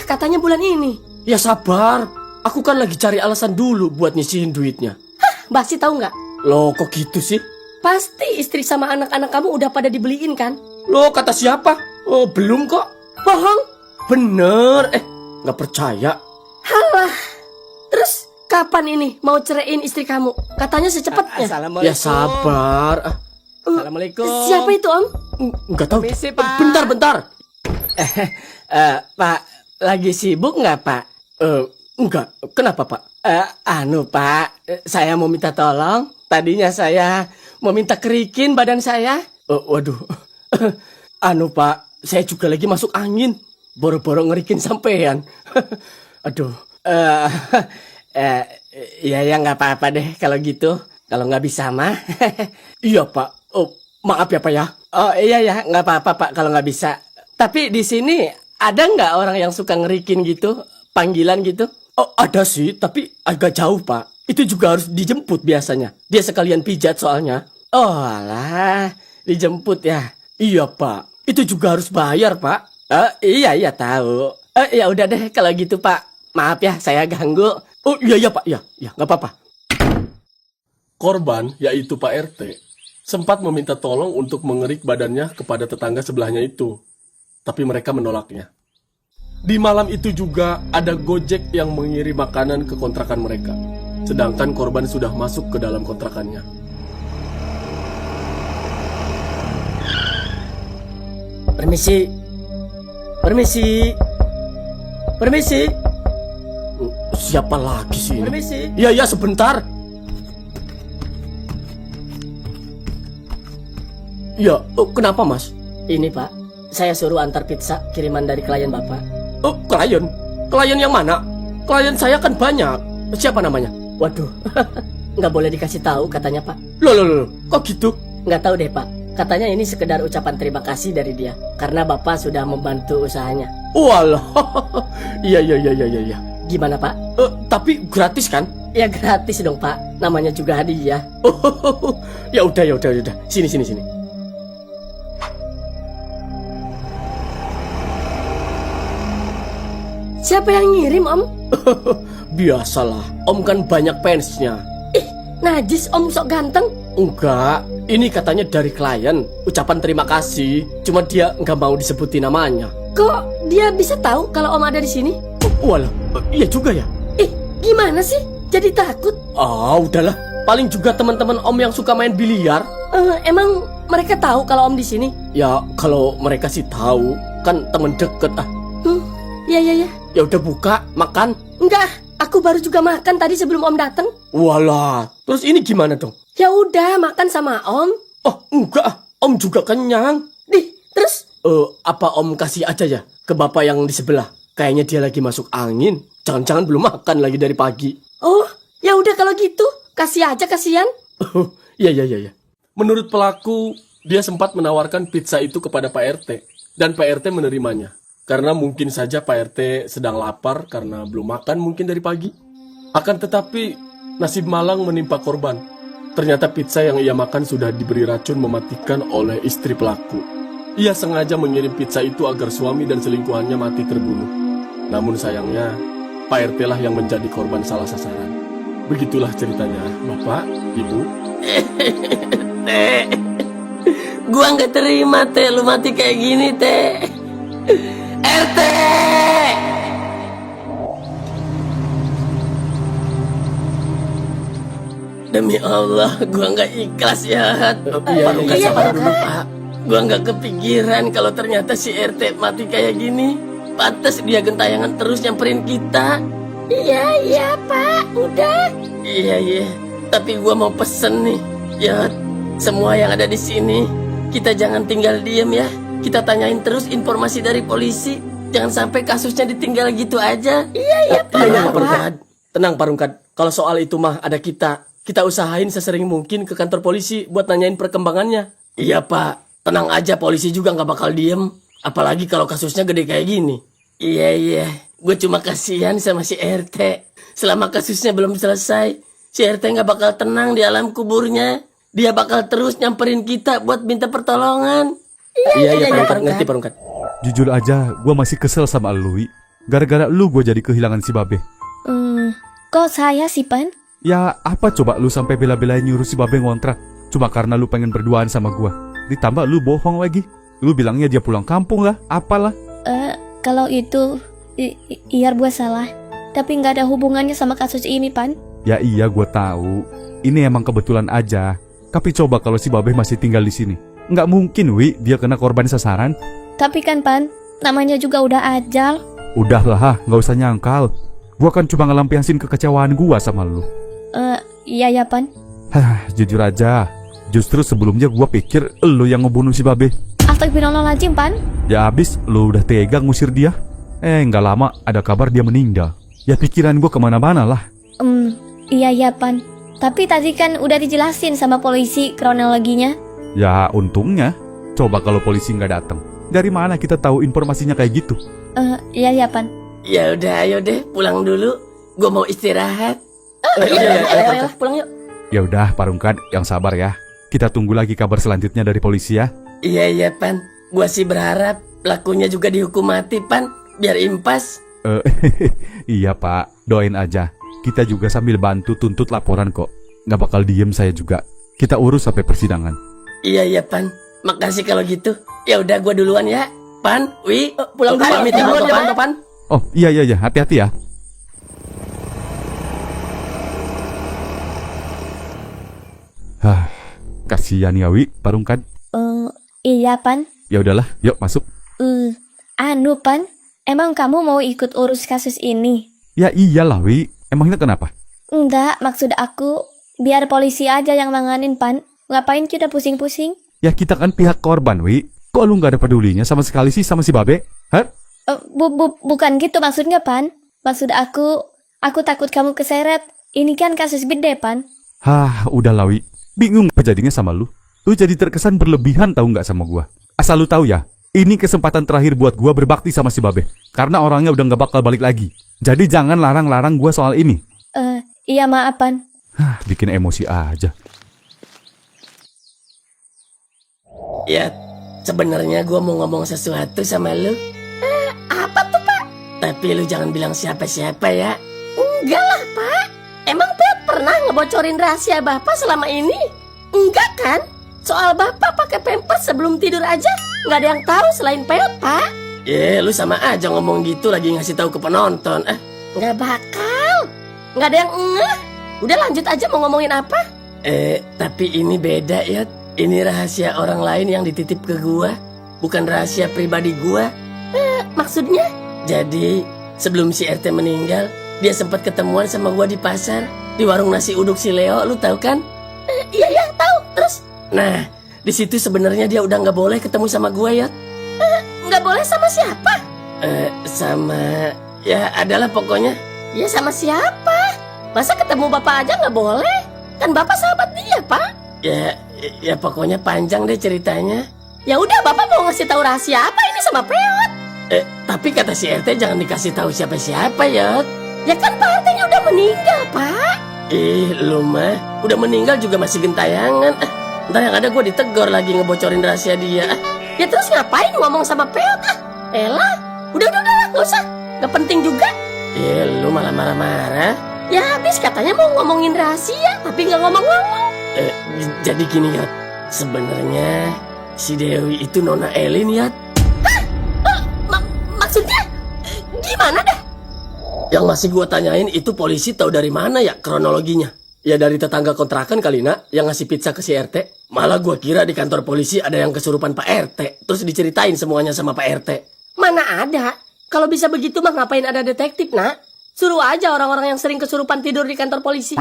Katanya bulan ini. Ya sabar. Aku kan lagi cari alasan dulu buat nyisihin duitnya. Basi tahu nggak? Loh, kok gitu sih? Pasti istri sama anak-anak kamu udah pada dibeliin kan? Loh, kata siapa? Oh, belum kok. Bohong. Bener. Nggak percaya. Halah. Terus kapan ini mau ceraiin istri kamu? Katanya secepatnya. Ya sabar. Assalamualaikum. Siapa itu Om? Nggak tahu. Permisi, Pak. Bentar. Pak, lagi sibuk nggak Pak? Enggak. Kenapa, Pak? Pak, saya mau minta tolong. Tadinya saya mau minta kerikin badan saya. Waduh. Pak, saya juga lagi masuk angin. Boro-boro ngerikin sampean. Aduh. Ya nggak apa-apa deh kalau gitu. Kalau nggak bisa mah. Iya, Pak. Maaf ya, Pak ya. Oh iya nggak apa-apa Pak kalau nggak bisa. Tapi di sini ada nggak orang yang suka ngerikin gitu, panggilan gitu? Oh, ada sih, tapi agak jauh, Pak. Itu juga harus dijemput biasanya. Dia sekalian pijat soalnya. Oh alah, dijemput ya. Iya, Pak. Itu juga harus bayar, Pak. Iya tahu. Ya udah deh kalau gitu Pak. Maaf ya saya ganggu. Oh iya Pak, ya nggak apa-apa. Korban, yaitu Pak RT, sempat meminta tolong untuk mengerik badannya kepada tetangga sebelahnya itu. Tapi mereka menolaknya. Di malam itu juga ada Gojek yang mengirim makanan ke kontrakan mereka. Sedangkan korban sudah masuk ke dalam kontrakannya. Permisi. Siapa lagi sih ini? Permisi. Iya, sebentar. Ya, kenapa, Mas? Ini Pak, saya suruh antar pizza kiriman dari klien Bapak. Oh, klien? Klien yang mana? Klien saya kan banyak. Siapa namanya? Waduh, nggak boleh dikasih tahu katanya Pak. Loh, kok gitu? Nggak tahu deh Pak. Katanya ini sekedar ucapan terima kasih dari dia karena Bapak sudah membantu usahanya. Walah, iya. Gimana Pak? Tapi gratis kan? Ya gratis dong Pak. Namanya juga hadiah. Ya udah. Sini. Siapa yang ngirim Om? Biasalah, Om kan banyak fansnya. Ih, najis Om sok ganteng. Enggak, ini katanya dari klien. Ucapan terima kasih. Cuma dia nggak mau disebutin namanya. Kok dia bisa tahu kalau Om ada di sini? Walah, iya juga ya. Gimana sih? Jadi takut? Udahlah. Paling juga teman-teman Om yang suka main biliar. Emang mereka tahu kalau Om di sini? Ya, kalau mereka sih tahu, kan teman deket Iya. Ya udah buka, makan. Enggak, aku baru juga makan tadi sebelum Om datang. Walah, terus ini gimana dong? Ya udah, makan sama Om. Oh, enggak, Om juga kenyang. Terus Apa Om kasih aja ya ke bapak yang di sebelah? Kayaknya dia lagi masuk angin. Jangan-jangan belum makan lagi dari pagi. Oh, ya udah kalau gitu. Kasih aja, kasihan. Iya. Menurut pelaku, dia sempat menawarkan pizza itu kepada Pak RT. Dan Pak RT menerimanya. Karena mungkin saja Pak RT sedang lapar karena belum makan mungkin dari pagi. Akan tetapi, nasib malang menimpa korban. Ternyata pizza yang ia makan sudah diberi racun mematikan oleh istri pelaku. Ia sengaja mengirim pizza itu agar suami dan selingkuhannya mati terbunuh. Namun sayangnya, Pak RT lah yang menjadi korban salah sasaran. Begitulah ceritanya, Bapak, Ibu. Teh, gua nggak terima teh, lu mati kayak gini teh. RT. Demi Allah, gua nggak ikhlas ya. Parukan sabar dulu Pak. Gua nggak kepikiran kalau ternyata si RT mati kayak gini. Pantes dia gentayangan terus nyamperin kita. Iya Pak, udah. Iya. Tapi gua mau pesen nih, ya semua yang ada di sini, kita jangan tinggal diem ya. Kita tanyain terus informasi dari polisi. Jangan sampai kasusnya ditinggal gitu aja. Iya Tenang, Pak Rungkat. Tenang, Pak Rungkat. Kalau soal itu mah ada kita. Kita usahain sesering mungkin ke kantor polisi buat nanyain perkembangannya. Iya Pak. Tenang aja, polisi juga nggak bakal diem. Apalagi kalau kasusnya gede kayak gini. Iya. Gue cuma kasihan sama si RT. Selama kasusnya belum selesai, si RT nggak bakal tenang di alam kuburnya. Dia bakal terus nyamperin kita buat minta pertolongan. Iya, Pak Rungkat. Ngerti, Pak Rungkat. Jujur aja, gue masih kesel sama lu, Wi. Gara-gara lu gue jadi kehilangan si Babe. Kok saya sih, Pan? Ya, apa coba lu sampai bela-belain nyuruh si Babe ngontrak? Cuma karena lu pengen berduaan sama gue. Ditambah lu bohong lagi. Lu bilangnya dia pulang kampung lah, apalah. Kalau itu, iya gue salah. Tapi nggak ada hubungannya sama kasus ini, Pan. Ya iya, gue tahu. Ini emang kebetulan aja. Tapi coba kalau si Babe masih tinggal di sini. Nggak mungkin, Wi, dia kena korban sasaran. Tapi kan, Pan, namanya juga udah ajal. Udahlah, nggak usah nyangkal. Gue kan cuma ngelampiasin kekecewaan gue sama lu. Iya, Pan. Jujur aja, justru sebelumnya gue pikir lu yang ngebunuh si Babe. Astagfirullahaladzim, Pan. Ya abis lu udah tega ngusir dia. Nggak lama ada kabar dia meninggal. Ya pikiran gue kemana-mana lah. Iya, Pan. Tapi tadi kan udah dijelasin sama polisi kronologinya. Ya untungnya. Coba kalau polisi nggak datang, dari mana kita tahu informasinya kayak gitu? Iya, Pan. Ya udah, ayo deh pulang dulu. Gue mau istirahat. Ayo, pulang yuk. Ya udah, Pak Rungkat, yang sabar ya. Kita tunggu lagi kabar selanjutnya dari polisi ya. Iya Pan. Gua sih berharap pelakunya juga dihukum mati Pan. Biar impas. Iya Pak, doain aja. Kita juga sambil bantu tuntut laporan kok. Nggak bakal diem saya juga. Kita urus sampai persidangan. Iya Pan. Makasih kalau gitu. Ya udah gua duluan ya. Pan, Wi, Pulang dulu. pamit ya Pan. Oh iya, hati-hati ya. Kasihan ya Wi, Pak Rungkat. Iya, Pan. Ya udahlah, yuk masuk. Pan, emang kamu mau ikut urus kasus ini? Ya iyalah Wi, emangnya kenapa? Enggak, maksud aku biar polisi aja yang nanganin, Pan. Ngapain kita pusing-pusing? Ya kita kan pihak korban Wi. Kok lu gak ada pedulinya sama sekali sih sama si Babe? Hah? Bukan gitu maksudnya, Pan. Maksud aku takut kamu keseret. Ini kan kasus gede, Pan. Udahlah Wi. Bingung apa jadinya sama lu. Lu jadi terkesan berlebihan tahu nggak sama gua. Asal lu tahu ya, ini kesempatan terakhir buat gua berbakti sama si Babe. Karena orangnya udah nggak bakal balik lagi. Jadi jangan larang-larang gua soal ini. Iya maaf, Pan. Bikin emosi aja. Ya, sebenarnya gua mau ngomong sesuatu sama lu. Apa tuh, Pak? Tapi lu jangan bilang siapa-siapa ya. Enggak lah, Pak. Emang Peot pernah ngebocorin rahasia Bapak selama ini? Enggak kan? Soal Bapak pakai pampers sebelum tidur aja nggak ada yang tahu selain Peot, Pak. Lu sama aja ngomong gitu lagi ngasih tahu ke penonton. Nggak bakal. Nggak ada yang ngeh. Udah lanjut aja mau ngomongin apa? Tapi ini beda ya. Ini rahasia orang lain yang dititip ke gua, bukan rahasia pribadi gua. Maksudnya? Jadi, sebelum si RT meninggal, dia sempat ketemuan sama gua di pasar, di warung nasi uduk si Leo, lu tahu kan? Iya, tahu. Terus? Nah, di situ sebenarnya dia udah nggak boleh ketemu sama gua ya. Nggak boleh sama siapa? Sama ya adalah pokoknya. Ya sama siapa? Masa ketemu bapak aja nggak boleh? Kan bapak sahabat dia, Pak. Ya pokoknya panjang deh ceritanya. Ya udah, bapak mau ngasih tahu rahasia apa ini sama Preot? Tapi kata si RT jangan dikasih tahu siapa-siapa, Yot. Ya kan Pak RT-nya udah meninggal, Pak. Lu mah udah meninggal juga masih gentayangan. Ntar yang ada gue ditegor lagi ngebocorin rahasia dia. Ya terus ngapain ngomong sama Preot? Elah, udah, nggak usah. Nggak penting juga. Lu malah marah-marah. Ya habis katanya mau ngomongin rahasia, tapi nggak ngomong-ngomong. Jadi gini, Yot. Sebenarnya si Dewi itu Nona Elin, Yot. Maksudnya gimana dah? Yang masih gue tanyain itu polisi tahu dari mana ya kronologinya? Ya dari tetangga kontrakan kali nak, yang ngasih pizza ke si RT. Malah gue kira di kantor polisi ada yang kesurupan Pak RT. Terus diceritain semuanya sama Pak RT. Mana ada? Kalau bisa begitu mah ngapain ada detektif, nak? Suruh aja orang-orang yang sering kesurupan tidur di kantor polisi.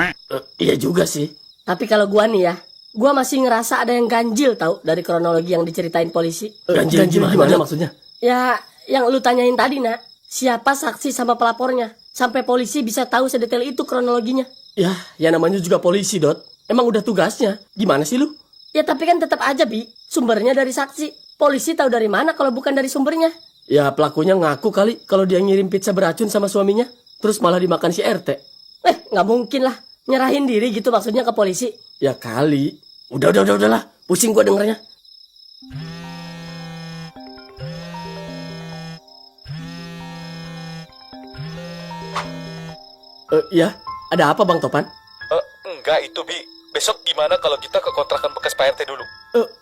Iya juga sih. Tapi kalau gua nih ya, gua masih ngerasa ada yang ganjil tau dari kronologi yang diceritain polisi. Ganjil gimana maksudnya? Ya, yang lu tanyain tadi, nak. Siapa saksi sama pelapornya? Sampai polisi bisa tahu sedetail itu kronologinya. Ya namanya juga polisi, Dot. Emang udah tugasnya. Gimana sih lu? Ya tapi kan tetap aja, Bi. Sumbernya dari saksi. Polisi tahu dari mana kalau bukan dari sumbernya? Ya pelakunya ngaku kali kalau dia ngirim pizza beracun sama suaminya. Terus malah dimakan si RT. Nggak mungkin lah. Nyerahin diri gitu maksudnya ke polisi. Ya kali. Udahlah. Pusing gua dengernya. Ya, ada apa Bang Topan? Enggak itu, Bi. Besok gimana kalau kita ke kontrakan bekas Pak RT dulu?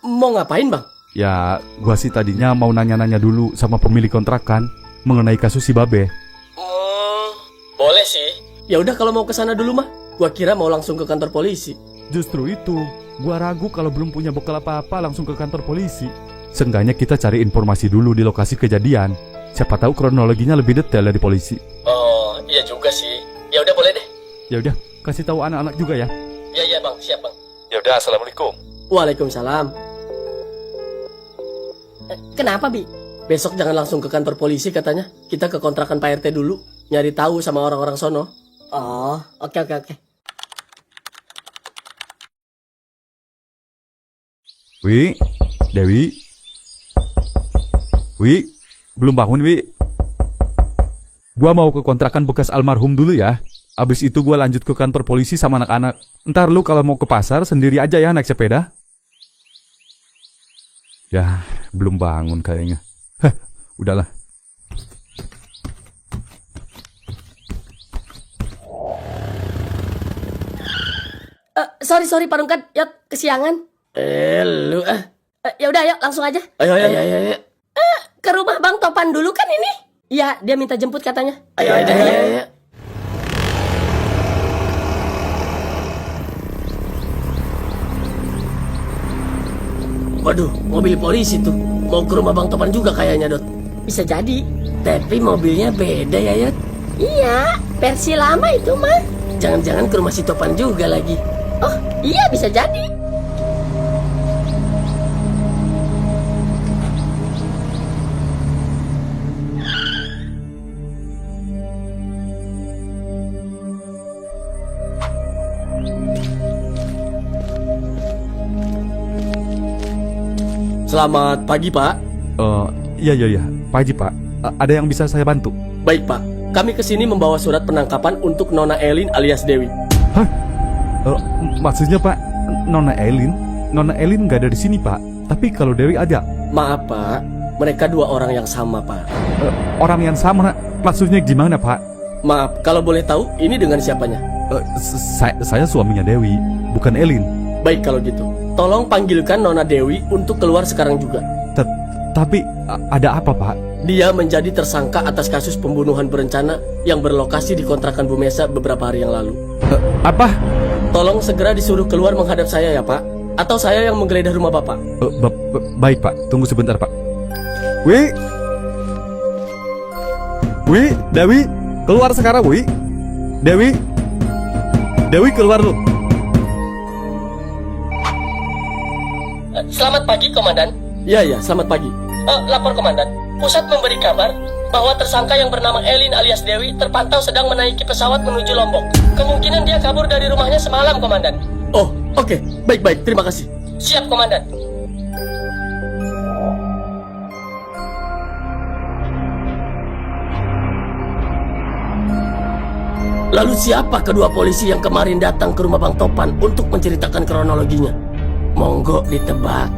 Mau ngapain Bang? Ya, gua sih tadinya mau nanya-nanya dulu sama pemilik kontrakan mengenai kasus si Babe. Boleh sih. Ya udah kalau mau ke sana dulu mah. Gua kira mau langsung ke kantor polisi. Justru itu, gua ragu kalau belum punya bekal apa-apa langsung ke kantor polisi. Seenggaknya kita cari informasi dulu di lokasi kejadian. Siapa tahu kronologinya lebih detail dari polisi. Oh, iya juga sih. Ya udah boleh deh. Ya udah, kasih tahu anak-anak juga ya. Ya Bang, siap Bang. Ya udah, assalamualaikum. Waalaikumsalam. Kenapa, Bi? Besok jangan langsung ke kantor polisi katanya. Kita ke kontrakan Pak RT dulu. Nyari tahu sama orang-orang sono. Oh, oke. Wi, Dewi. Wi, belum bangun Wi. Gua mau ke kontrakan bekas almarhum dulu ya. Abis itu gua lanjut ke kantor polisi sama anak-anak. Ntar lu kalau mau ke pasar sendiri aja ya naik sepeda. Ya, belum bangun kayaknya. Udahlah. Sorry Pak Rungkat, Yot, kesiangan. Lu Ya udah, ayo langsung aja. Ayo. Ke rumah Bang Topan dulu kan ini? Iya, dia minta jemput katanya. Ayo. Waduh, mobil polisi tuh. Mau ke rumah Bang Topan juga kayaknya, Dot. Bisa jadi. Tapi mobilnya beda ya, Yot. Iya, versi lama itu mah. Jangan-jangan ke rumah si Topan juga lagi. Oh, iya bisa jadi. Selamat pagi Pak. Iya. Pak Haji Pak, ada yang bisa saya bantu? Baik Pak, kami kesini membawa surat penangkapan untuk Nona Elin alias Dewi. Hah? Maksudnya Pak, Nona Elin? Nona Elin nggak ada di sini Pak. Tapi kalau Dewi ada. Maaf Pak, mereka dua orang yang sama Pak. Orang yang sama, maksudnya gimana Pak? Maaf, kalau boleh tahu ini dengan siapanya? Saya suaminya Dewi, bukan Elin. Baik kalau gitu, tolong panggilkan Nona Dewi untuk keluar sekarang juga. Tapi ada apa Pak? Dia menjadi tersangka atas kasus pembunuhan berencana yang berlokasi di kontrakan Bu Mesa beberapa hari yang lalu. Apa? Tolong segera disuruh keluar menghadap saya ya Pak. Atau saya yang menggeledah rumah Bapak. Baik Pak, tunggu sebentar Pak. Wi, Dewi, keluar sekarang Wi. Dewi keluar lu. Selamat pagi Komandan. Ya, selamat pagi. Lapor Komandan. Pusat memberi kabar bahwa tersangka yang bernama Elin alias Dewi terpantau sedang menaiki pesawat menuju Lombok. Kemungkinan dia kabur dari rumahnya semalam, Komandan. Oh, oke. Baik-baik, terima kasih. Siap, Komandan. Lalu siapa kedua polisi yang kemarin datang ke rumah Bang Topan untuk menceritakan kronologinya? Monggo ditebak.